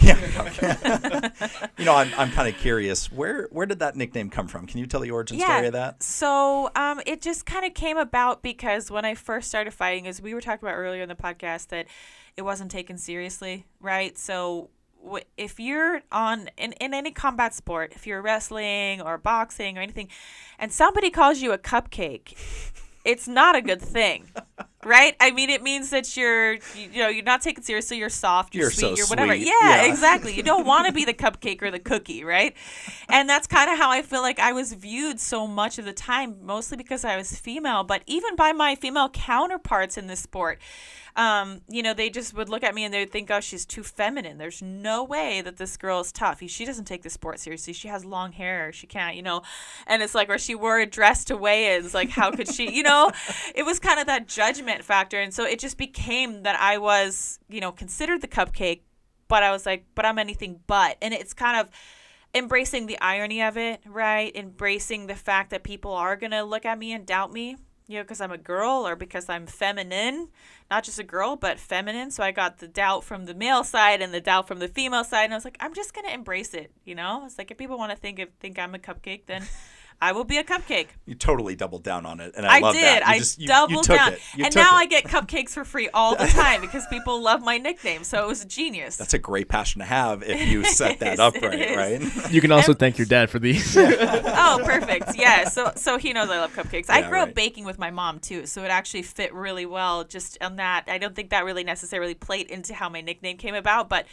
Yeah, I'm kind of curious. Where did that nickname come from? Can you tell the origin story of that? So it just kind of came about because when I first started fighting, as we were talking about earlier in the podcast, that it wasn't taken seriously, right? So if you're in any combat sport, if you're wrestling or boxing or anything, and somebody calls you a cupcake, it's not a good thing. Right? I mean, it means that you're not taken seriously, you're soft, you're sweet, so you're whatever. sweet. Yeah, exactly. You don't want to be the cupcake or the cookie, right? And that's kind of how I feel like I was viewed so much of the time, mostly because I was female, but even by my female counterparts in this sport. They just would look at me and they would think, oh, she's too feminine. There's no way that this girl is tough. She doesn't take the sport seriously. She has long hair. She can't, and it's like, or she wore a dress to weigh-ins. Like, how could she, it was kind of that judgment factor. And so it just became that I was, considered the cupcake, but I was like, but I'm anything but. And it's kind of embracing the irony of it, right? Embracing the fact that people are going to look at me and doubt me. because I'm a girl or because I'm feminine, not just a girl, but feminine. So I got the doubt from the male side and the doubt from the female side. And I was like, I'm just going to embrace it. It's like, if people want to think I'm a cupcake, then I will be a cupcake. You totally doubled down on it, and I love did. that. I doubled down. And now I I get cupcakes for free all the time because people love my nickname. So it was genius. That's a great passion to have if you set that up right? You can also thank your dad for these. Oh, perfect. Yeah. So he knows I love cupcakes. I grew up right. baking with my mom too, so it actually fit really well just on that. I don't think that really necessarily played into how my nickname came about, but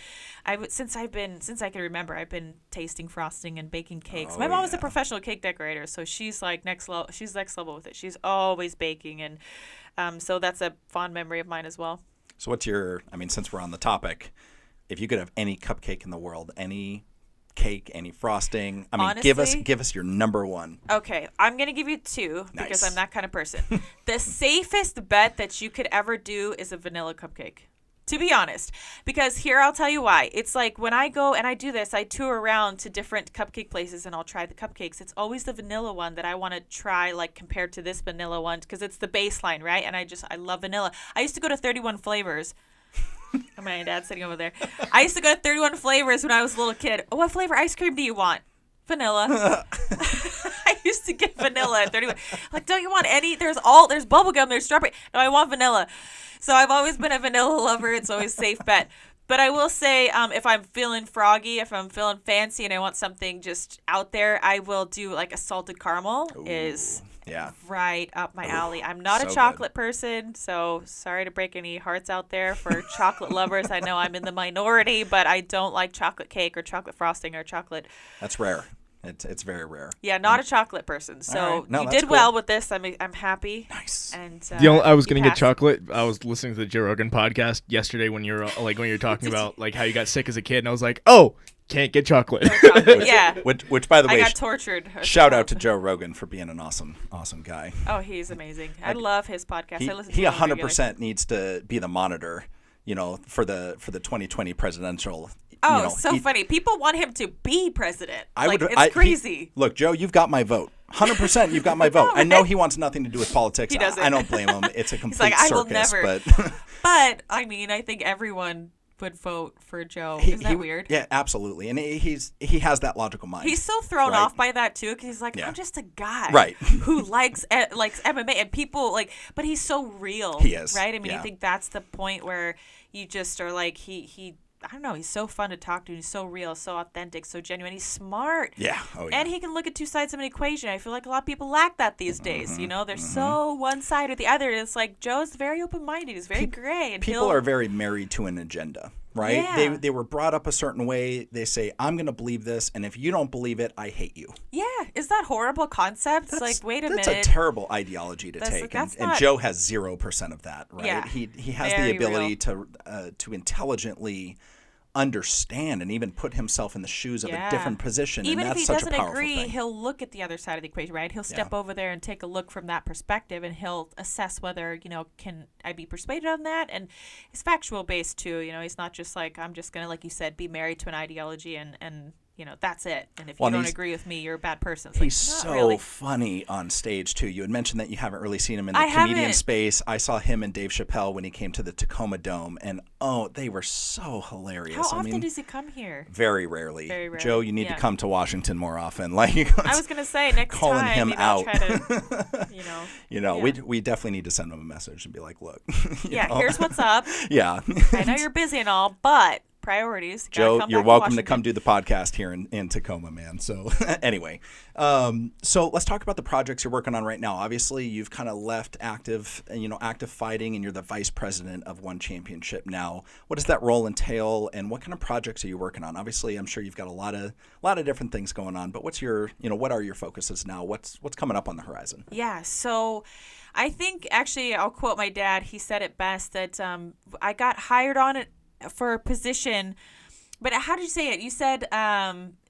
since I can remember, I've been tasting frosting and baking cakes. My mom was a professional cake decorator, so she's like next level. She's next level with it. She's always baking, and so that's a fond memory of mine as well. So what's your? I mean, since we're on the topic, if you could have any cupcake in the world, any cake, any frosting, I mean, honestly, give us your number one. Okay, I'm gonna give you two because Nice. I'm that kind of person. The safest bet that you could ever do is a vanilla cupcake. To be honest, because here I'll tell you why. It's like when I go and I do this, I tour around to different cupcake places and I'll try the cupcakes. It's always the vanilla one that I want to try, like compared to this vanilla one, because it's the baseline, right? And I love vanilla. I used to go to 31 Flavors. Oh, my dad's sitting over there. I used to go to 31 Flavors when I was a little kid. Oh, what flavor ice cream do you want? Vanilla. I used to get vanilla at 31. Like, don't you want any? There's bubblegum, there's strawberry. No, I want vanilla. So I've always been a vanilla lover. It's always a safe bet. But I will say, if I'm feeling froggy, if I'm feeling fancy and I want something just out there, I will do like a salted caramel. Is right up my alley. I'm not a chocolate person, so sorry to break any hearts out there for chocolate lovers. I know I'm in the minority, but I don't like chocolate cake or chocolate frosting or chocolate. That's rare. It's very rare. Yeah, not a chocolate person. So right. No, you that's did cool. well with this. I'm happy. Nice. And I was you gonna get passed. chocolate. I was listening to the Joe Rogan podcast yesterday when you're talking about like how you got sick as a kid, and I was like, oh, can't get chocolate. Yeah. Which by the way, I got tortured. Shout out to Joe Rogan for being an awesome guy. Oh, he's amazing. I love his podcast. I listen to He him 100% needs to be the monitor, for the 2020 presidential. Oh, funny. People want him to be president. It's crazy. Look, Joe, you've got my vote. 100% you've got my vote. I know he wants nothing to do with politics. He doesn't. I don't blame him. It's a complete like, I will circus. never. But But, I mean, I think everyone would vote for Joe. Isn't that weird? Yeah, absolutely. And he has that logical mind. He's so thrown right? off by that, too, because he's like, Yeah. I'm just a guy Right. who likes MMA. And people, but he's so real. He is. Right? I mean, Yeah. I think that's the point where you just are like, he I don't know, he's so fun to talk to. He's so real, so authentic, so genuine. He's smart. Yeah. Oh, yeah. And he can look at two sides of an equation. I feel like a lot of people lack that these days. They're so one side or the other. It's like Joe's very open-minded. He's very gray. And People are very married to an agenda, right? Yeah. They were brought up a certain way. They say, I'm going to believe this, and if you don't believe it, I hate you. Yeah. Is that horrible concept? Wait a minute. That's a terrible ideology to take. That's and not... Joe has 0% of that, right? Yeah. He has Very the ability real. to intelligently understand and even put himself in the shoes of a different position. Even and if that's he such doesn't a powerful agree, thing. he'll look at the other side of the equation, right? He'll step over there and take a look from that perspective, and he'll assess whether, can I be persuaded on that? And it's factual based too. He's not just like, I'm just going to, like you said, be married to an ideology and that's it. And if you don't agree with me, you're a bad person. It's He's like, so not really. funny on stage too. You had mentioned that you haven't really seen him in the I comedian haven't. space. I saw him and Dave Chappelle when he came to the Tacoma Dome, and they were so hilarious. How often does he come here? Very rarely. Very rarely. Joe, you need to Yeah. come to Washington more often. I was going to say next calling time, him out. try to, Yeah. we definitely need to send him a message and be like, look. Here's what's up. Yeah. I know you're busy and all, but priorities. Joe, you're welcome to come do the podcast here in Tacoma, man. So anyway, so let's talk about the projects you're working on right now. Obviously, you've kind of left active fighting, and you're the vice president of One Championship now. What does that role entail, and what kind of projects are you working on? Obviously, I'm sure you've got a lot of different things going on, but what are your focuses now? What's coming up on the horizon? Yeah, so I think actually I'll quote my dad. He said it best that I got hired on it for a position, but how did you say it? You said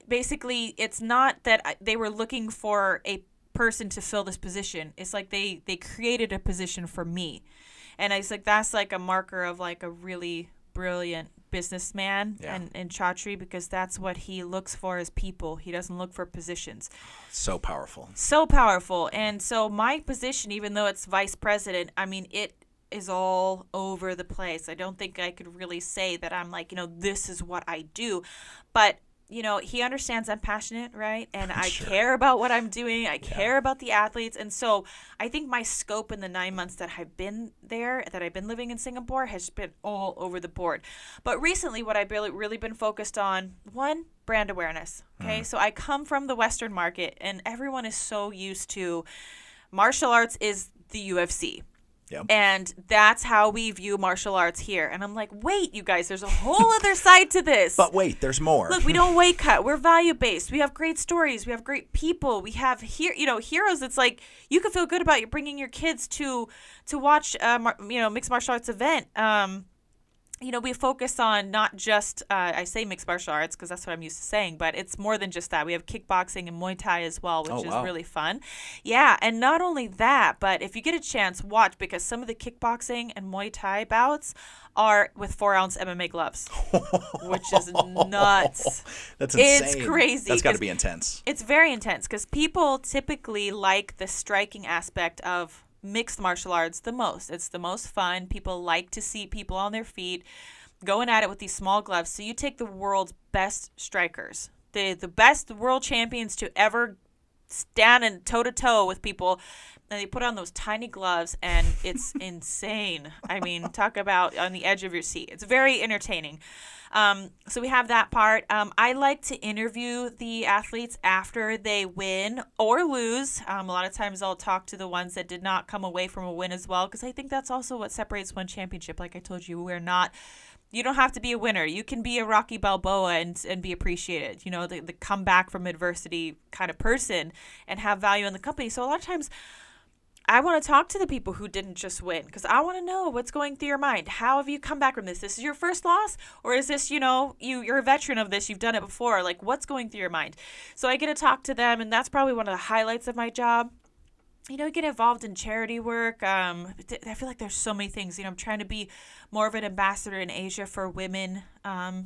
basically it's not that they were looking for a person to fill this position. It's like they created a position for me, and I was like, that's like a marker of like a really brilliant businessman and Chatri, because that's what he looks for as people. He doesn't look for positions. So powerful. So powerful. And so my position, even though it's vice president, I mean, it is all over the place. I don't think I could really say that I'm like, this is what I do. But he understands I'm passionate, right? And I care about what I'm doing. I care about the athletes. And so I think my scope in the 9 months that I've been there, that I've been living in Singapore, has been all over the board. But recently, what I've really been focused on, one, brand awareness. Okay, so I come from the Western market, and everyone is so used to martial arts is the UFC. Yep. And that's how we view martial arts here. And I'm like, wait, you guys, there's a whole other side to this. But wait, there's more. Look, we don't weight cut. We're value-based. We have great stories. We have great people. We have heroes. It's like you can feel good about bringing your kids to watch mixed martial arts event. We focus on not just, I say mixed martial arts because that's what I'm used to saying, but it's more than just that. We have kickboxing and Muay Thai as well, which is really fun. Yeah, and not only that, but if you get a chance, watch, because some of the kickboxing and Muay Thai bouts are with 4-ounce MMA gloves, which is nuts. That's insane. It's crazy. That's got to be intense. It's very intense because people typically like the striking aspect of mixed martial arts the most. It's the most fun. People like to see people on their feet going at it with these small gloves. So you take the world's best strikers, the best world champions to ever stand and toe-to-toe with people, and they put on those tiny gloves, and it's insane. I mean, talk about on the edge of your seat. It's very entertaining. So we have that part. I like to interview the athletes after they win or lose. A lot of times I'll talk to the ones that did not come away from a win as well, because I think that's also what separates one championship. Like I told you, you don't have to be a winner. You can be a Rocky Balboa and be appreciated, the comeback from adversity kind of person and have value in the company. So a lot of times I want to talk to the people who didn't just win, because I want to know what's going through your mind. How have you come back from this? This is your first loss? Or is this, you're a veteran of this, you've done it before. Like, what's going through your mind? So I get to talk to them, and that's probably one of the highlights of my job. Get involved in charity work. I feel like there's so many things. I'm trying to be more of an ambassador in Asia for women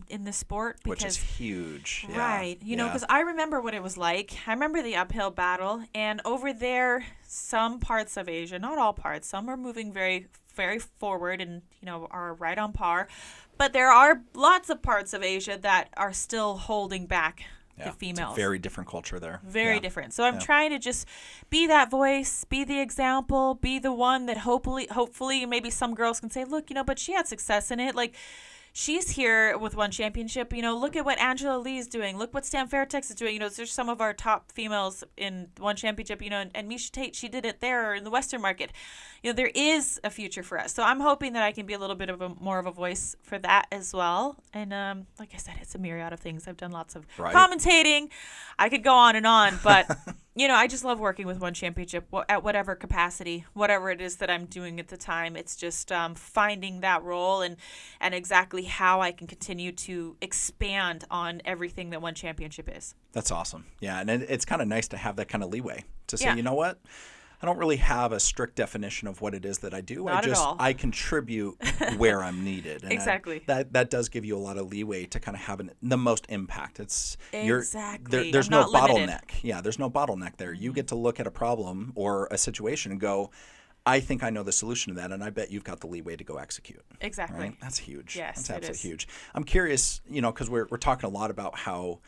in the sport. Which is huge. Right. Because I remember what it was like. I remember the uphill battle. And over there, some parts of Asia, not all parts, some are moving very, very forward and, are right on par. But there are lots of parts of Asia that are still holding back the females. It's a very different culture there. Very different. So I'm trying to just be that voice, be the example, be the one that hopefully maybe some girls can say, look, but she had success in it. Like, she's here with one championship. Look at what Angela Lee is doing. Look what Stan Fairtex is doing. There's some of our top females in one championship, and Miesha Tate, she did it there in the Western market. There is a future for us. So I'm hoping that I can be a little bit of more of a voice for that as well. And like I said, it's a myriad of things. I've done lots of commentating. I could go on and on, but I just love working with one championship at whatever capacity, whatever it is that I'm doing at the time. It's just finding that role and exactly how I can continue to expand on everything that one championship is. That's awesome. Yeah, and it's kind of nice to have that kind of leeway to say, you know what? I don't really have a strict definition of what it is that I do. Not at all. I contribute where I'm needed. And exactly. That does give you a lot of leeway to kind of have the most impact. Exactly. There's no bottleneck. Limited. Yeah, there's no bottleneck there. You get to look at a problem or a situation and go, I think I know the solution to that, and I bet you've got the leeway to go execute. Exactly. Right? That's huge. Yes, that's absolutely huge. I'm curious, because we're talking a lot about how,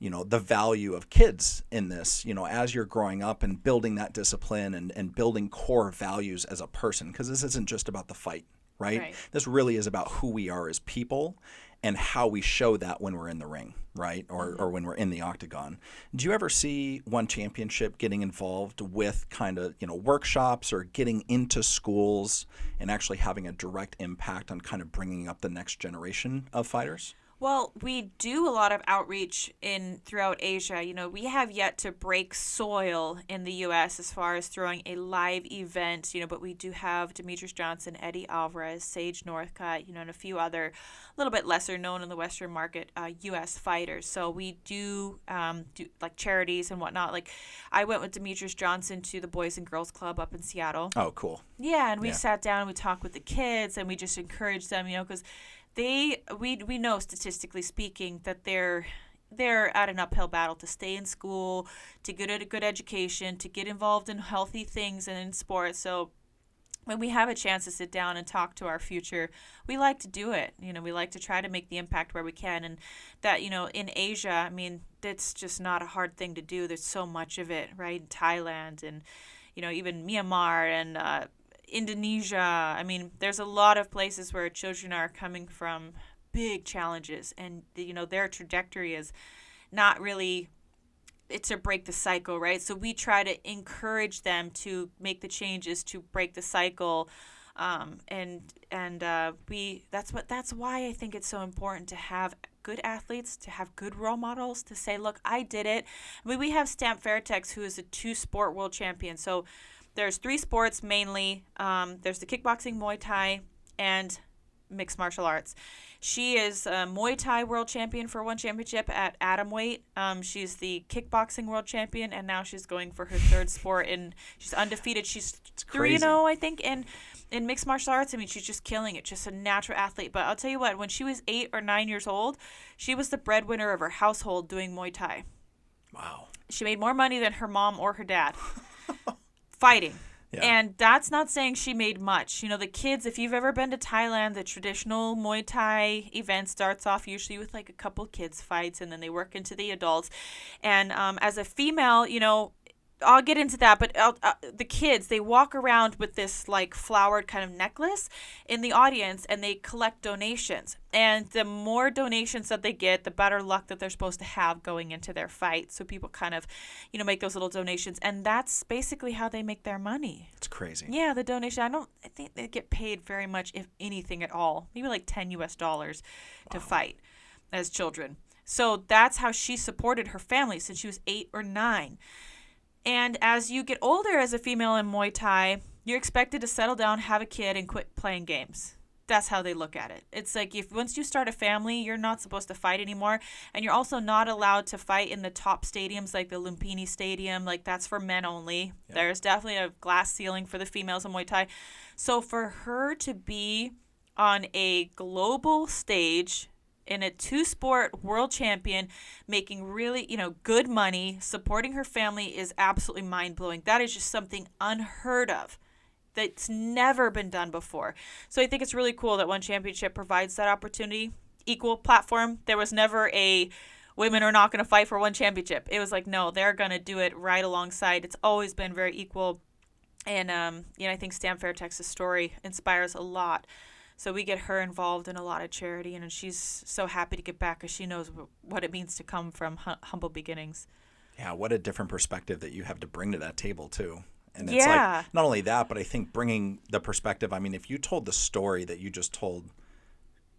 the value of kids in this, as you're growing up and building that discipline and building core values as a person, because this isn't just about the fight, right? This really is about who we are as people and how we show that when we're in the ring, right? Or when we're in the octagon. Do you ever see one championship getting involved with kind of, workshops or getting into schools and actually having a direct impact on kind of bringing up the next generation of fighters? Well, we do a lot of outreach throughout Asia. We have yet to break soil in the U.S. as far as throwing a live event, but we do have Demetrius Johnson, Eddie Alvarez, Sage Northcutt, and a few other, a little bit lesser known in the Western market, U.S. fighters. So we do like charities and whatnot. Like, I went with Demetrius Johnson to the Boys and Girls Club up in Seattle. Oh, cool. Yeah, and we sat down and we talked with the kids and we just encouraged them, because we know statistically speaking that they're at an uphill battle to stay in school, to get a good education, to get involved in healthy things and in sports. So when we have a chance to sit down and talk to our future, we like to do it. We like to try to make the impact where we can. And that, in Asia, I mean, that's just not a hard thing to do. There's so much of it, right? In Thailand and, even Myanmar and Indonesia. I mean, there's a lot of places where children are coming from big challenges, and their trajectory is not really, it's to break the cycle, right? So we try to encourage them to make the changes to break the cycle, and that's why I think it's so important to have good athletes, to have good role models, to say, look, I did it. I mean, we have Stamp Fairtex, who is a 2-sport world champion. So there's 3 sports mainly. There's the kickboxing, Muay Thai, and mixed martial arts. She is a Muay Thai world champion for one championship at atom weight. She's the kickboxing world champion, and now she's going for her 3rd sport, and she's undefeated. She's 3-0, I think, in mixed martial arts. I mean, she's just killing it, just a natural athlete. But I'll tell you what, when she was 8 or 9 years old, she was the breadwinner of her household doing Muay Thai. Wow. She made more money than her mom or her dad fighting. Yeah. And that's not saying she made much. The kids, if you've ever been to Thailand, the traditional Muay Thai event starts off usually with like a couple kids fights, and then they work into the adults. And as a female, I'll get into that, but the kids, they walk around with this like flowered kind of necklace in the audience, and they collect donations. And the more donations that they get, the better luck that they're supposed to have going into their fight. So people kind of, make those little donations, and that's basically how they make their money. It's crazy. Yeah, the donation. I think they get paid very much, if anything at all, maybe like $10 to fight as children. So that's how she supported her family since she was 8 or 9. And as you get older as a female in Muay Thai, you're expected to settle down, have a kid, and quit playing games. That's how they look at it. It's like once you start a family, you're not supposed to fight anymore. And you're also not allowed to fight in the top stadiums like the Lumpini Stadium. Like, that's for men only. Yeah. There's definitely a glass ceiling for the females in Muay Thai. So for her to be on a global stage in a 2-sport world champion, making really, good money, supporting her family is absolutely mind-blowing. That is just something unheard of. That's never been done before. So I think it's really cool that One Championship provides that opportunity. Equal platform. There was never a women are not going to fight for one championship. It was like, no, they're going to do it right alongside. It's always been very equal. And, I think Stamp Fairtex's story inspires a lot. So we get her involved in a lot of charity, and she's so happy to get back because she knows what it means to come from humble beginnings. Yeah, what a different perspective that you have to bring to that table, too. And it's like, not only that, but I think bringing the perspective, I mean, if you told the story that you just told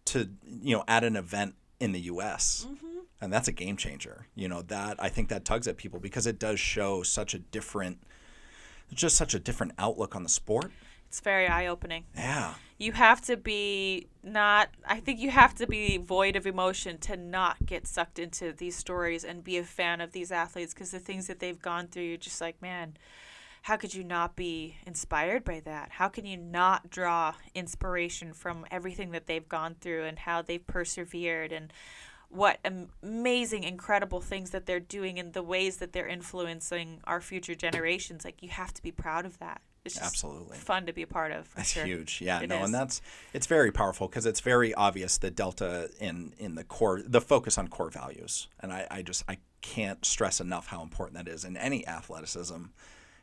to, at an event in the U.S., and that's a game changer, that I think that tugs at people because it does show such a different outlook on the sport. It's very eye-opening. Yeah. You have to be void of emotion to not get sucked into these stories and be a fan of these athletes, because the things that they've gone through, you're just like, man, how could you not be inspired by that? How can you not draw inspiration from everything that they've gone through and how they've persevered and what amazing, incredible things that they're doing and the ways that they're influencing our future generations? Like, you have to be proud of that. It's just absolutely fun to be a part of. That's sure. huge. Yeah, It no, is. and it's very powerful because it's very obvious the delta in the core, the focus on core values. And I can't stress enough how important that is in any athleticism,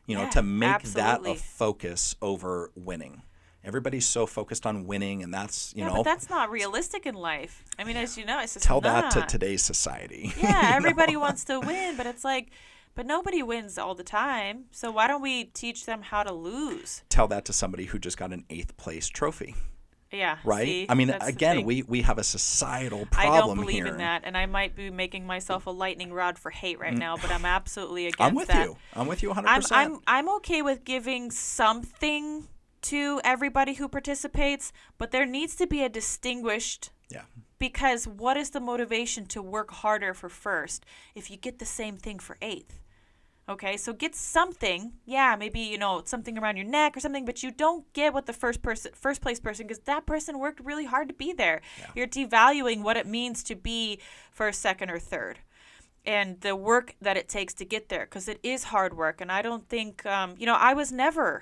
to make absolutely. that a focus over winning. Everybody's so focused on winning, and that's, but that's not realistic in life. I mean, as you know, it's just tell not. that to today's society. Yeah, everybody wants to win, but it's like, but nobody wins all the time. So why don't we teach them how to lose? Tell that to somebody who just got an 8th place trophy. Yeah. Right? See, I mean, again, we have a societal problem here. I don't believe in that, and I might be making myself a lightning rod for hate right now, but I'm absolutely against that. I'm with you 100%. I'm okay with giving something to everybody who participates, but there needs to be a distinguished. Yeah. Because what is the motivation to work harder for 1st if you get the same thing for 8th? Okay, so get something. Yeah, maybe, something around your neck or something, but you don't get what the first place person, because that person worked really hard to be there. Yeah. You're devaluing what it means to be first, second, or third, and the work that it takes to get there, because it is hard work. And I don't think, I was never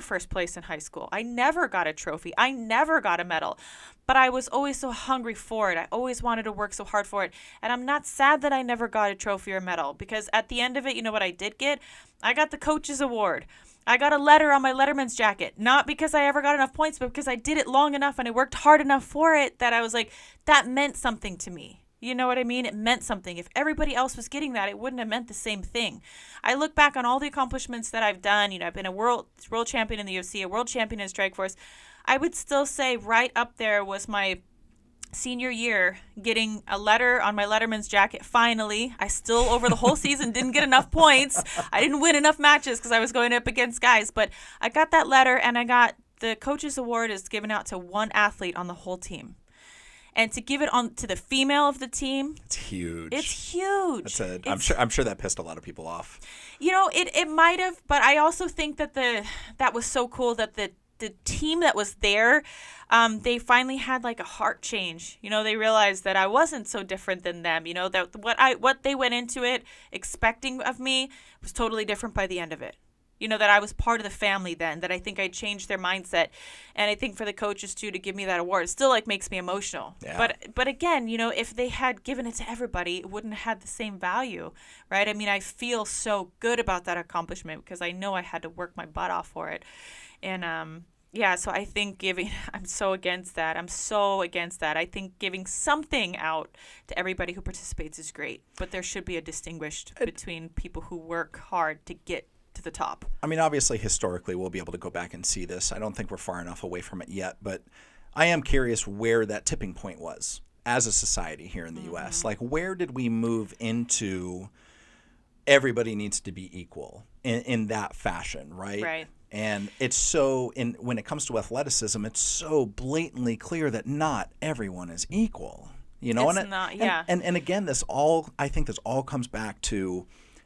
first place in high school. I never got a trophy. I never got a medal, but I was always so hungry for it. I always wanted to work so hard for it. And I'm not sad that I never got a trophy or medal, because at the end of it, you know what I did get? I got the coach's award. I got a letter on my letterman's jacket, not because I ever got enough points, but because I did it long enough and I worked hard enough for it that I was like, that meant something to me. You know what I mean? It meant something. If everybody else was getting that, it wouldn't have meant the same thing. I look back on all the accomplishments that I've done. I've been a world champion in the UFC, a world champion in Strike Force. I would still say right up there was my senior year, getting a letter on my letterman's jacket. Finally, I still over the whole season didn't get enough points. I didn't win enough matches because I was going up against guys, but I got that letter, and I got the coach's award is given out to one athlete on the whole team. And to give it on to the female of the team, It's huge. It's huge. I'm sure that pissed a lot of people off. It might have, but I also think that that was so cool that the team that was there, they finally had like a heart change. They realized that I wasn't so different than them. That what they went into it expecting of me was totally different by the end of it. That I was part of the family then, that I think I changed their mindset. And I think for the coaches, too, to give me that award, it still, makes me emotional. Yeah. But again, if they had given it to everybody, it wouldn't have had the same value, right? I mean, I feel so good about that accomplishment because I know I had to work my butt off for it. And, so I think I'm so against that. I think giving something out to everybody who participates is great. But there should be a distinguished between people who work hard to get to the top. I mean, obviously, historically, we'll be able to go back and see this. I don't think we're far enough away from it yet, but I am curious where that tipping point was as a society here in the U.S. Like, where did we move into everybody needs to be equal in that fashion, right? Right. And it's so, when it comes to athleticism, it's so blatantly clear that not everyone is equal. It's not, yeah. And again, I think this all comes back to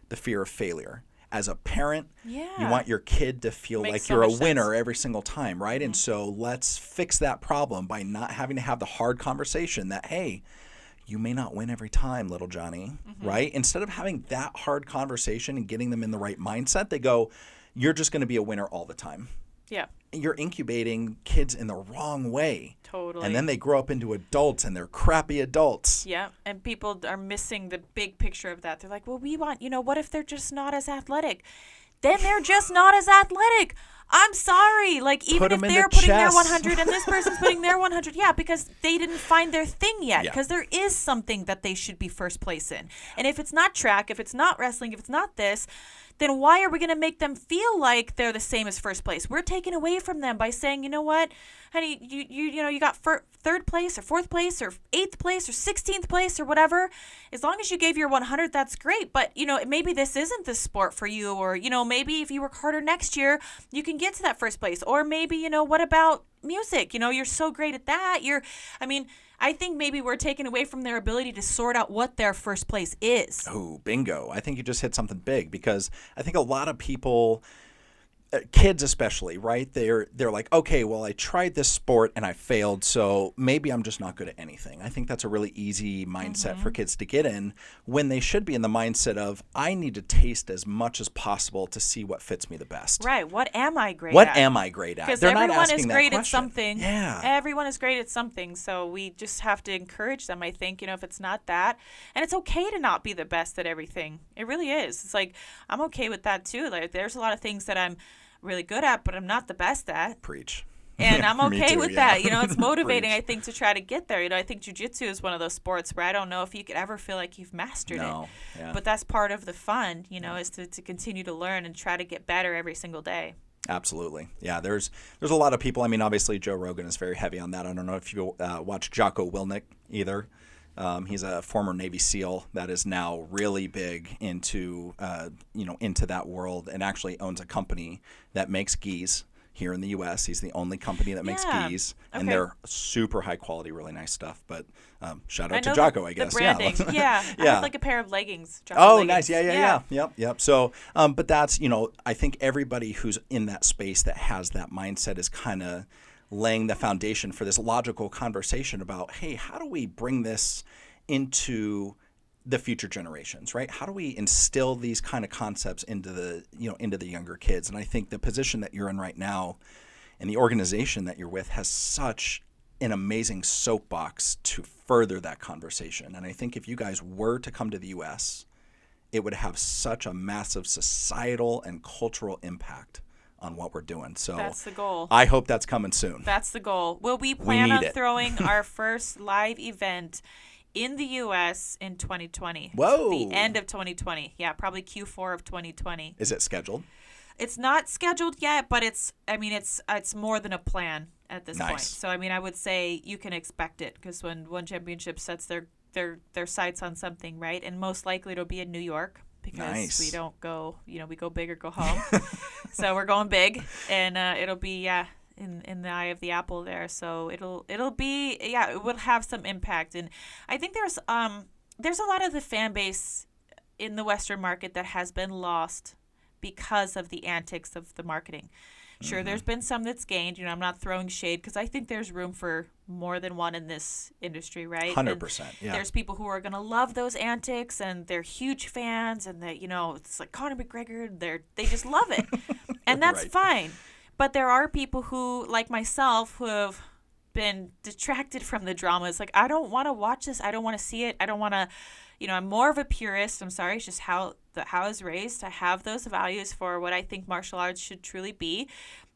the fear of failure. As a parent, you want your kid to feel like you're a winner every single time, right? Mm-hmm. And so let's fix that problem by not having to have the hard conversation that, hey, you may not win every time, little Johnny, right? Instead of having that hard conversation and getting them in the right mindset, they go, you're just going to be a winner all the time. Yeah. You're incubating kids in the wrong way. Totally. And then they grow up into adults, and they're crappy adults. Yeah, and people are missing the big picture of that. They're like, well, we want, what if they're just not as athletic? Then they're just not as athletic. I'm sorry. Like, even if they're putting their 100 and this person's putting their 100, because they didn't find their thing yet. Because there is something that they should be first place in. And if it's not track, if it's not wrestling, if it's not this, then why are we going to make them feel like they're the same as first place? We're taking away from them by saying, you know what, honey, you got third place or fourth place or eighth place or 16th place or whatever. As long as you gave your 100, that's great. But, maybe this isn't the sport for you, or, maybe if you work harder next year, you can get to that first place. Or maybe, what about music? You're so great at that. I think maybe we're taking away from their ability to sort out what their first place is. Oh, bingo. I think you just hit something big, because I think a lot of people, kids especially, right? They're like, okay, well, I tried this sport and I failed, so maybe I'm just not good at anything. I think that's a really easy mindset for kids to get in, when they should be in the mindset of, I need to taste as much as possible to see what fits me the best. Right. What am I great at? What am I great at? Because They're not everyone asking is that great at question. something. Yeah. Everyone is great at something. So we just have to encourage them, I think, if it's not that. And it's okay to not be the best at everything. It really is. It's like, I'm okay with that too. Like, there's a lot of things that I'm really good at, but I'm not the best at. Preach. And I'm okay with that. It's motivating, Preach. I think, to try to get there. I think jiu-jitsu is one of those sports where I don't know if you could ever feel like you've mastered it. Yeah. But that's part of the fun, is to continue to learn and try to get better every single day. Absolutely. Yeah, there's a lot of people. I mean, obviously, Joe Rogan is very heavy on that. I don't know if you watch Jocko Willink either. He's a former Navy SEAL that is now really big into that world, and actually owns a company that makes gis, here in the U.S. He's the only company that makes gis, and they're super high quality, really nice stuff. But shout out to Jocko, I guess. The branding, yeah. I have like a pair of leggings. Oh, leggings. Nice. Yeah. Yep. So, but that's, I think everybody who's in that space that has that mindset is kind of laying the foundation for this logical conversation about, hey, how do we bring this into the future generations, right? How do we instill these kind of concepts into the younger kids? And I think the position that you're in right now and the organization that you're with has such an amazing soapbox to further that conversation. And I think if you guys were to come to the U.S., it would have such a massive societal and cultural impact on what we're doing. So that's the goal. I hope that's coming soon. That's the goal. Will we plan on throwing our first live event in the U.S. in 2020. Whoa. The end of 2020. Yeah, probably Q4 of 2020. Is it scheduled? It's not scheduled yet, but it's more than a plan at this point. So, I would say you can expect it because when One Championship sets their sights on something, right? And most likely it'll be in New York because we don't go, we go big or go home. So we're going big, and it'll be, in the eye of the apple there, so it'll be it will have some impact. And I think there's a lot of the fan base in the Western market that has been lost because of the antics of the marketing. Sure, there's been some that's gained. I'm not throwing shade because I think there's room for more than one in this industry, right? 100%. Yeah. There's people who are gonna love those antics and they're huge fans, and that it's like Conor McGregor. They just love it, and that's fine. But there are people who, like myself, who have been detracted from the drama. It's like, I don't want to watch this. I don't want to see it. I don't want to, I'm more of a purist. I'm sorry. It's just how I was raised. I have those values for what I think martial arts should truly be.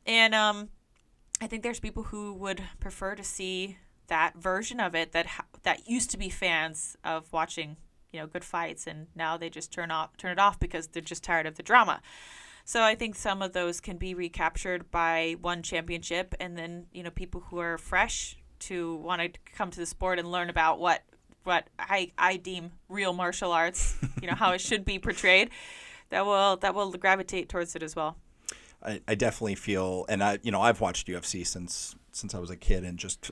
And I think there's people who would prefer to see that version of it that used to be fans of watching, good fights. And now they just turn it off because they're just tired of the drama. So I think some of those can be recaptured by One Championship, and then people who are fresh to want to come to the sport and learn about what I deem real martial arts, how it should be portrayed, that will gravitate towards it as well. I definitely feel, and I've watched UFC since I was a kid, and just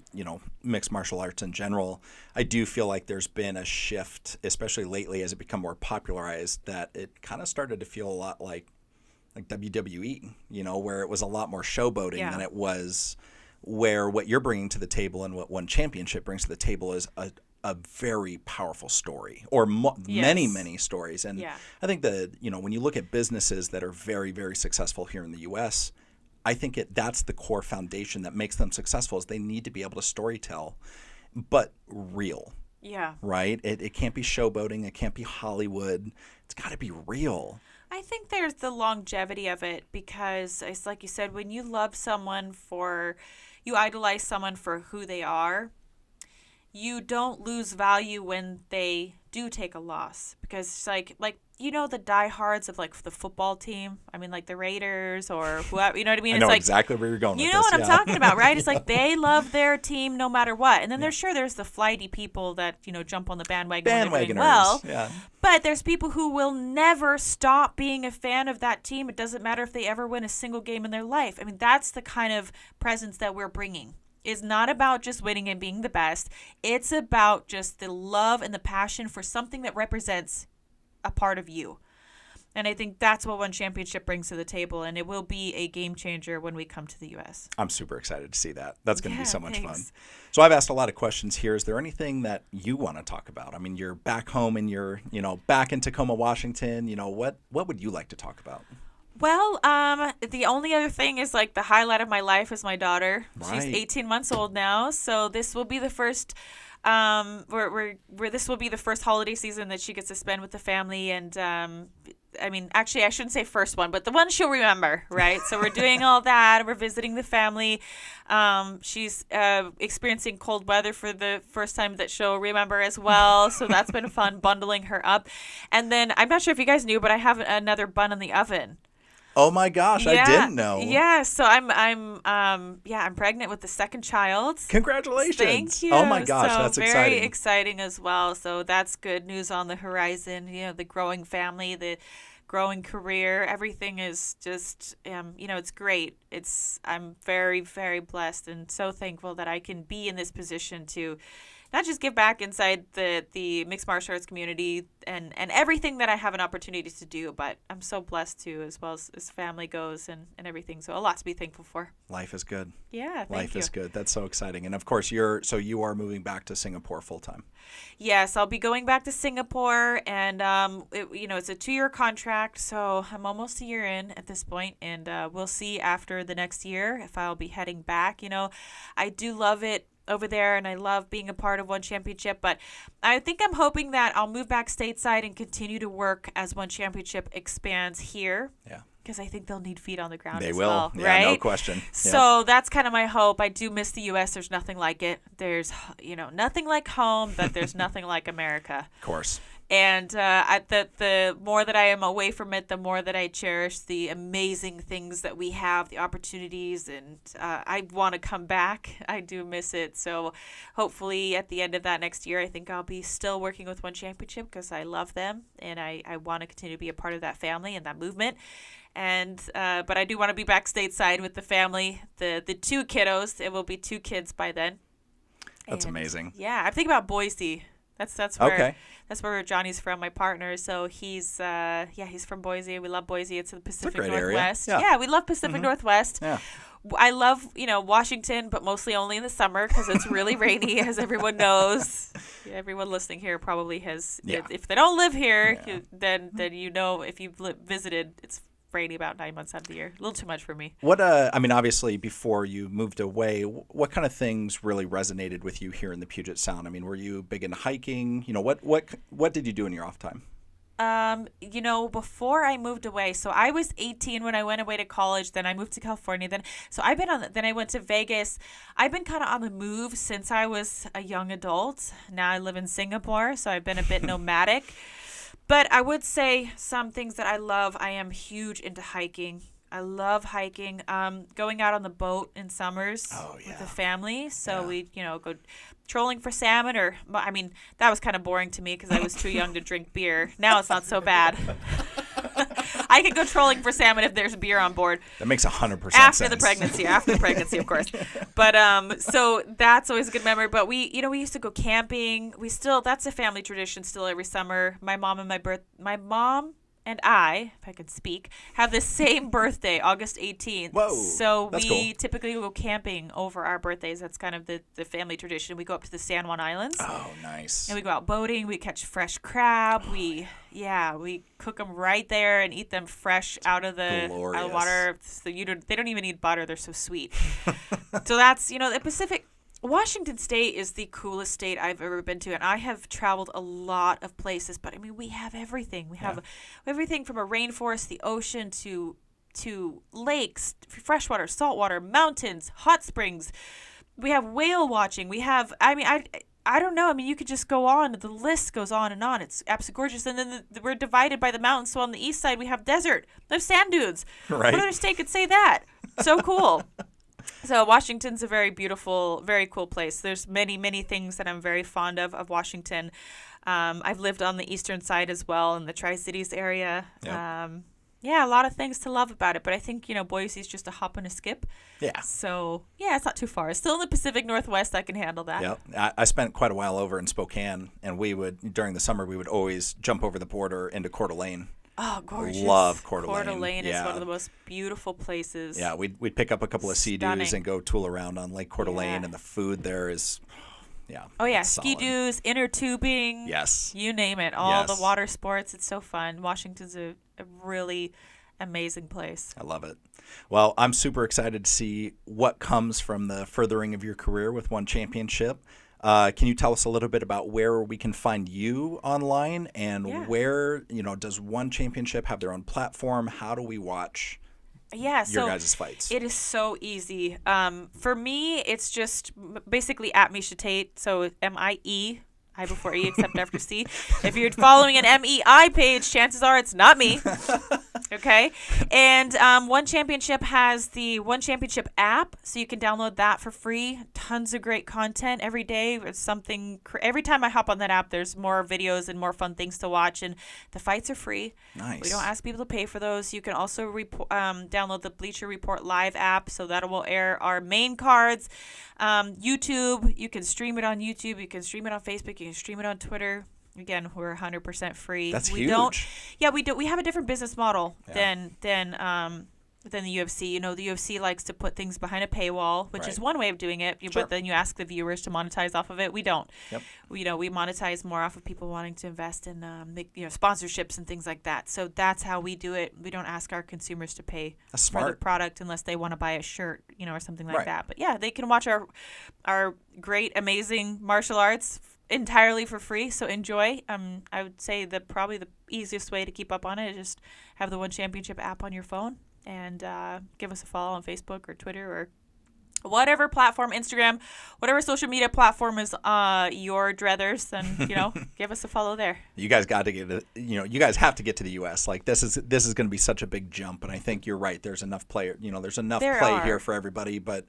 mixed martial arts in general. I do feel like there's been a shift, especially lately as it become more popularized, that it kind of started to feel a lot like WWE, where it was a lot more showboating than it was where what you're bringing to the table and what One Championship brings to the table is a very powerful story, or many, many stories. And I think that, when you look at businesses that are very, very successful here in the U.S., I think that's the core foundation that makes them successful, is they need to be able to storytell, but real. Yeah. Right? It can't be showboating. It can't be Hollywood. It's got to be real. I think there's the longevity of it, because it's like you said, when you love someone you idolize someone for who they are, you don't lose value when they do take a loss, because it's like the diehards of like the football team. I mean, like the Raiders or whoever. You know what I mean? I know exactly where you're going. You know what I'm talking about, right? It's like they love their team no matter what. And then there's the flighty people that jump on the bandwagon when they're doing well. Yeah. But there's people who will never stop being a fan of that team. It doesn't matter if they ever win a single game in their life. I mean, that's the kind of presence that we're bringing. It's not about just winning and being the best. It's about just the love and the passion for something that represents a part of you. And I think that's what One Championship brings to the table, and it will be a game changer when we come to the U.S. I'm super excited to see that. That's going to be so much fun. So I've asked a lot of questions here. Is there anything that you want to talk about? I mean, you're back home and you're, back in Tacoma, Washington. What would you like to talk about? Well, the only other thing is like the highlight of my life is my daughter. Right. She's 18 months old now, so this will be the first this will be the first holiday season that she gets to spend with the family. And I mean, actually, I shouldn't say first one, but the one she'll remember, right? So we're doing all that. We're visiting the family. She's experiencing cold weather for the first time that she'll remember as well. So that's been fun, bundling her up. And then I'm not sure if you guys knew, but I have another bun in the oven. Oh my gosh, I didn't know. Yeah, so I'm pregnant with the second child. Congratulations. Thank you. Oh my gosh, so that's very exciting as well. So that's good news on the horizon. The growing family, the growing career. Everything is just, it's great. I'm very, very blessed and so thankful that I can be in this position to not just give back inside the mixed martial arts community and everything that I have an opportunity to do, but I'm so blessed too, as well as family goes and everything. So a lot to be thankful for. Life is good. Yeah, thank Life you. is good. That's so exciting. And of course, you are moving back to Singapore full time. Yes, I'll be going back to Singapore, and it's a 2-year contract, so I'm almost a year in at this point, and we'll see after the next year if I'll be heading back. I do love it over there, and I love being a part of One Championship, but I think I'm hoping that I'll move back stateside and continue to work as One Championship expands here. Yeah. Because I think they'll need feet on the ground They as will. well, Yeah, right? no question. So that's kind of my hope. I do miss the U.S. There's nothing like it. There's, nothing like home, but there's nothing like America. Of course. And the more that I am away from it, the more that I cherish the amazing things that we have, the opportunities, and I want to come back. I do miss it. So hopefully at the end of that next year, I think I'll be still working with One Championship because I love them, and I want to continue to be a part of that family and that movement. And but I do want to be back stateside with the family, the 2 kiddos. It will be 2 kids by then. That's amazing. Yeah, I'm thinking about Boise. That's where Okay. That's where Johnny's from, my partner. So he's from Boise. We love Boise. It's in the Pacific great Northwest. area. Yeah. We love Pacific Northwest. Yeah. I love, Washington, but mostly only in the summer because it's really rainy, as everyone knows. Everyone listening here probably has. Yeah. If they don't live here, Yeah. then if you've visited, it's rainy about 9 months out of the year. A little too much for me. What obviously before you moved away, what kind of things really resonated with you here in the Puget Sound? I mean, were you big into hiking? What did you do in your off time? Before I moved away, so I was 18 when I went away to college. Then I moved to California. Then I went to Vegas. I've been kind of on the move since I was a young adult. Now I live in Singapore, so I've been a bit nomadic. But I would say some things that I love. I am huge into hiking. I love hiking. Going out on the boat in summers with the family. So we, go trolling for salmon that was kind of boring to me because I was too young to drink beer. Now it's not so bad. I could go trolling for salmon if there's beer on board. That makes 100% sense. After the pregnancy, of course. But so that's always a good memory. But we used to go camping. That's a family tradition still every summer. My mom and I, if I could speak, have the same birthday, August 18th. Whoa, so that's we cool. typically go camping over our birthdays. That's kind of the family tradition. We go up to the San Juan Islands. Oh, nice. And we go out boating. We catch fresh crab. We cook them right there and eat them fresh out of the water. So they don't even need butter. They're so sweet. So that's the Pacific. Washington State is the coolest state I've ever been to, and I have traveled a lot of places, but we have everything. We have everything from a rainforest, the ocean, to lakes, freshwater, saltwater, mountains, hot springs. We have whale watching. We have, I don't know. You could just go on. The list goes on and on. It's absolutely gorgeous. And then we're divided by the mountains. So on the east side, we have desert. We have sand dunes. Right. What other state could say that? So cool. So Washington's a very beautiful, very cool place. There's many, many things that I'm very fond of Washington. I've lived on the eastern side as well in the Tri-Cities area. Yep. A lot of things to love about it. But I think, Boise's just a hop and a skip. Yeah. So, it's not too far. It's still in the Pacific Northwest. I can handle that. Yep. I spent quite a while over in Spokane, and during the summer, we would always jump over the border into Coeur d'Alene. Oh, gorgeous. Love Coeur d'Alene. Coeur d'Alene is one of the most beautiful places. Yeah, we'd pick up a couple of Sea-Doos and go tool around on Lake Coeur d'Alene, and the food there is, Ski-Doos, inner tubing. Yes. You name it. All the water sports. It's so fun. Washington's a really amazing place. I love it. Well, I'm super excited to see what comes from the furthering of your career with One Championship. Can you tell us a little bit about where we can find you online and where, does One Championship have their own platform? How do we watch your guys' fights? It is so easy. For me, it's just basically at Miesha Tate. So M-I-E. I before E except after C. If you're following an MEI page, chances are it's not me. Okay. And One Championship has the One Championship app, so you can download that for free. Tons of great content every day. It's something. Every time I hop on that app, there's more videos and more fun things to watch. And the fights are free. Nice. We don't ask people to pay for those. You can also download the Bleacher Report Live app, so that will air our main cards. YouTube, you can stream it on YouTube. You can stream it on Facebook. You can stream it on Twitter. Again, we're 100% free. That's huge. We have a different business model Yeah. than the UFC. You know, the UFC likes to put things behind a paywall, which Right. is one way of doing it. Sure. But then you ask the viewers to monetize off of it. We don't. Yep. We monetize more off of people wanting to invest in sponsorships and things like that. So that's how we do it. We don't ask our consumers to pay That's for the smart. product unless they want to buy a shirt, or something like Right. that. But yeah, they can watch our great, amazing martial arts entirely for free, so enjoy. I would say probably the easiest way to keep up on it is just have the One Championship app on your phone and give us a follow on Facebook or Twitter or whatever platform, Instagram, whatever social media platform is your druthers, then give us a follow there. You guys got to get you guys have to get to the US. Like this is going to be such a big jump, and I think you're right. There's enough play here for everybody, but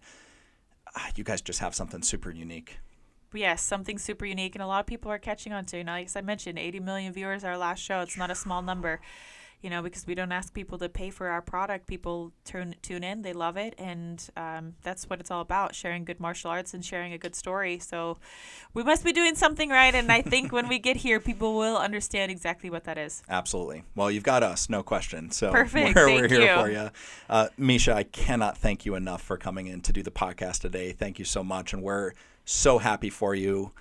you guys just have something super unique. Yes, something super unique, and a lot of people are catching on to. Like I mentioned, 80 million viewers our last show. It's not a small number, because we don't ask people to pay for our product. People tune in, they love it, and that's what it's all about, sharing good martial arts and sharing a good story. So we must be doing something right, and I think when we get here, people will understand exactly what that is. Absolutely. Well, you've got us, no question. So Perfect. We're Thank here you. for you. Miesha, I cannot thank you enough for coming in to do the podcast today. Thank you so much, and we're so happy for you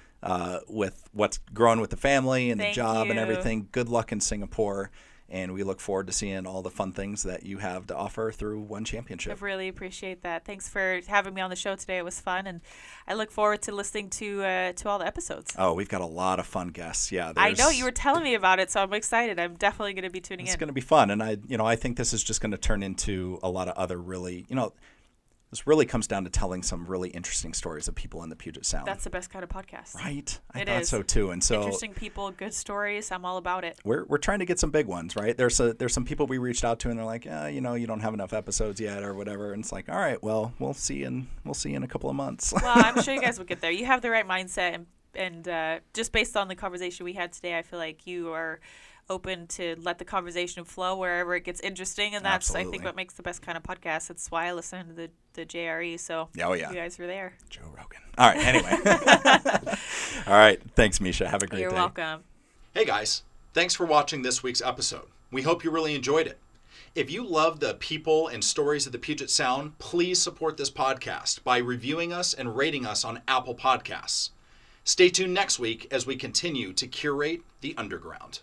with what's growing with the family and the Thank job and you. everything. Good luck in Singapore, and we look forward to seeing all the fun things that you have to offer through One I Championship. really appreciate that. Thanks for having me on the show today. It was fun, and I look forward to listening to all the episodes. Oh, we've got a lot of fun guests. Yeah, I know you were telling me about it, so I'm excited. I'm definitely going to be tuning It's in. going to be fun, and I think this is just going to turn into a lot of other really, this really comes down to telling some really interesting stories of people in the Puget Sound. That's the best kind of podcast. Right. I It thought is. so too. And so Interesting people, good stories. I'm all about it. we're trying to get some big ones, right? There's some people we reached out to, and they're like, you don't have enough episodes yet, or whatever. And it's like, all right, well, we'll see in a couple of months. Well, I'm sure you guys will get there. You have the right mindset, and just based on the conversation we had today, I feel like you are open to let the conversation flow wherever it gets interesting, and that's I Absolutely. think what makes the best kind of podcast. It's why I listen to the JRE. So Oh, yeah. you guys were there. Joe Rogan. All right. Anyway. All right. Thanks, Miesha. Have a great You're day. welcome. Hey guys, thanks for watching this week's episode. We hope you really enjoyed it. If you love the people and stories of the Puget Sound, please support this podcast by reviewing us and rating us on Apple Podcasts. Stay tuned next week as we continue to curate the underground.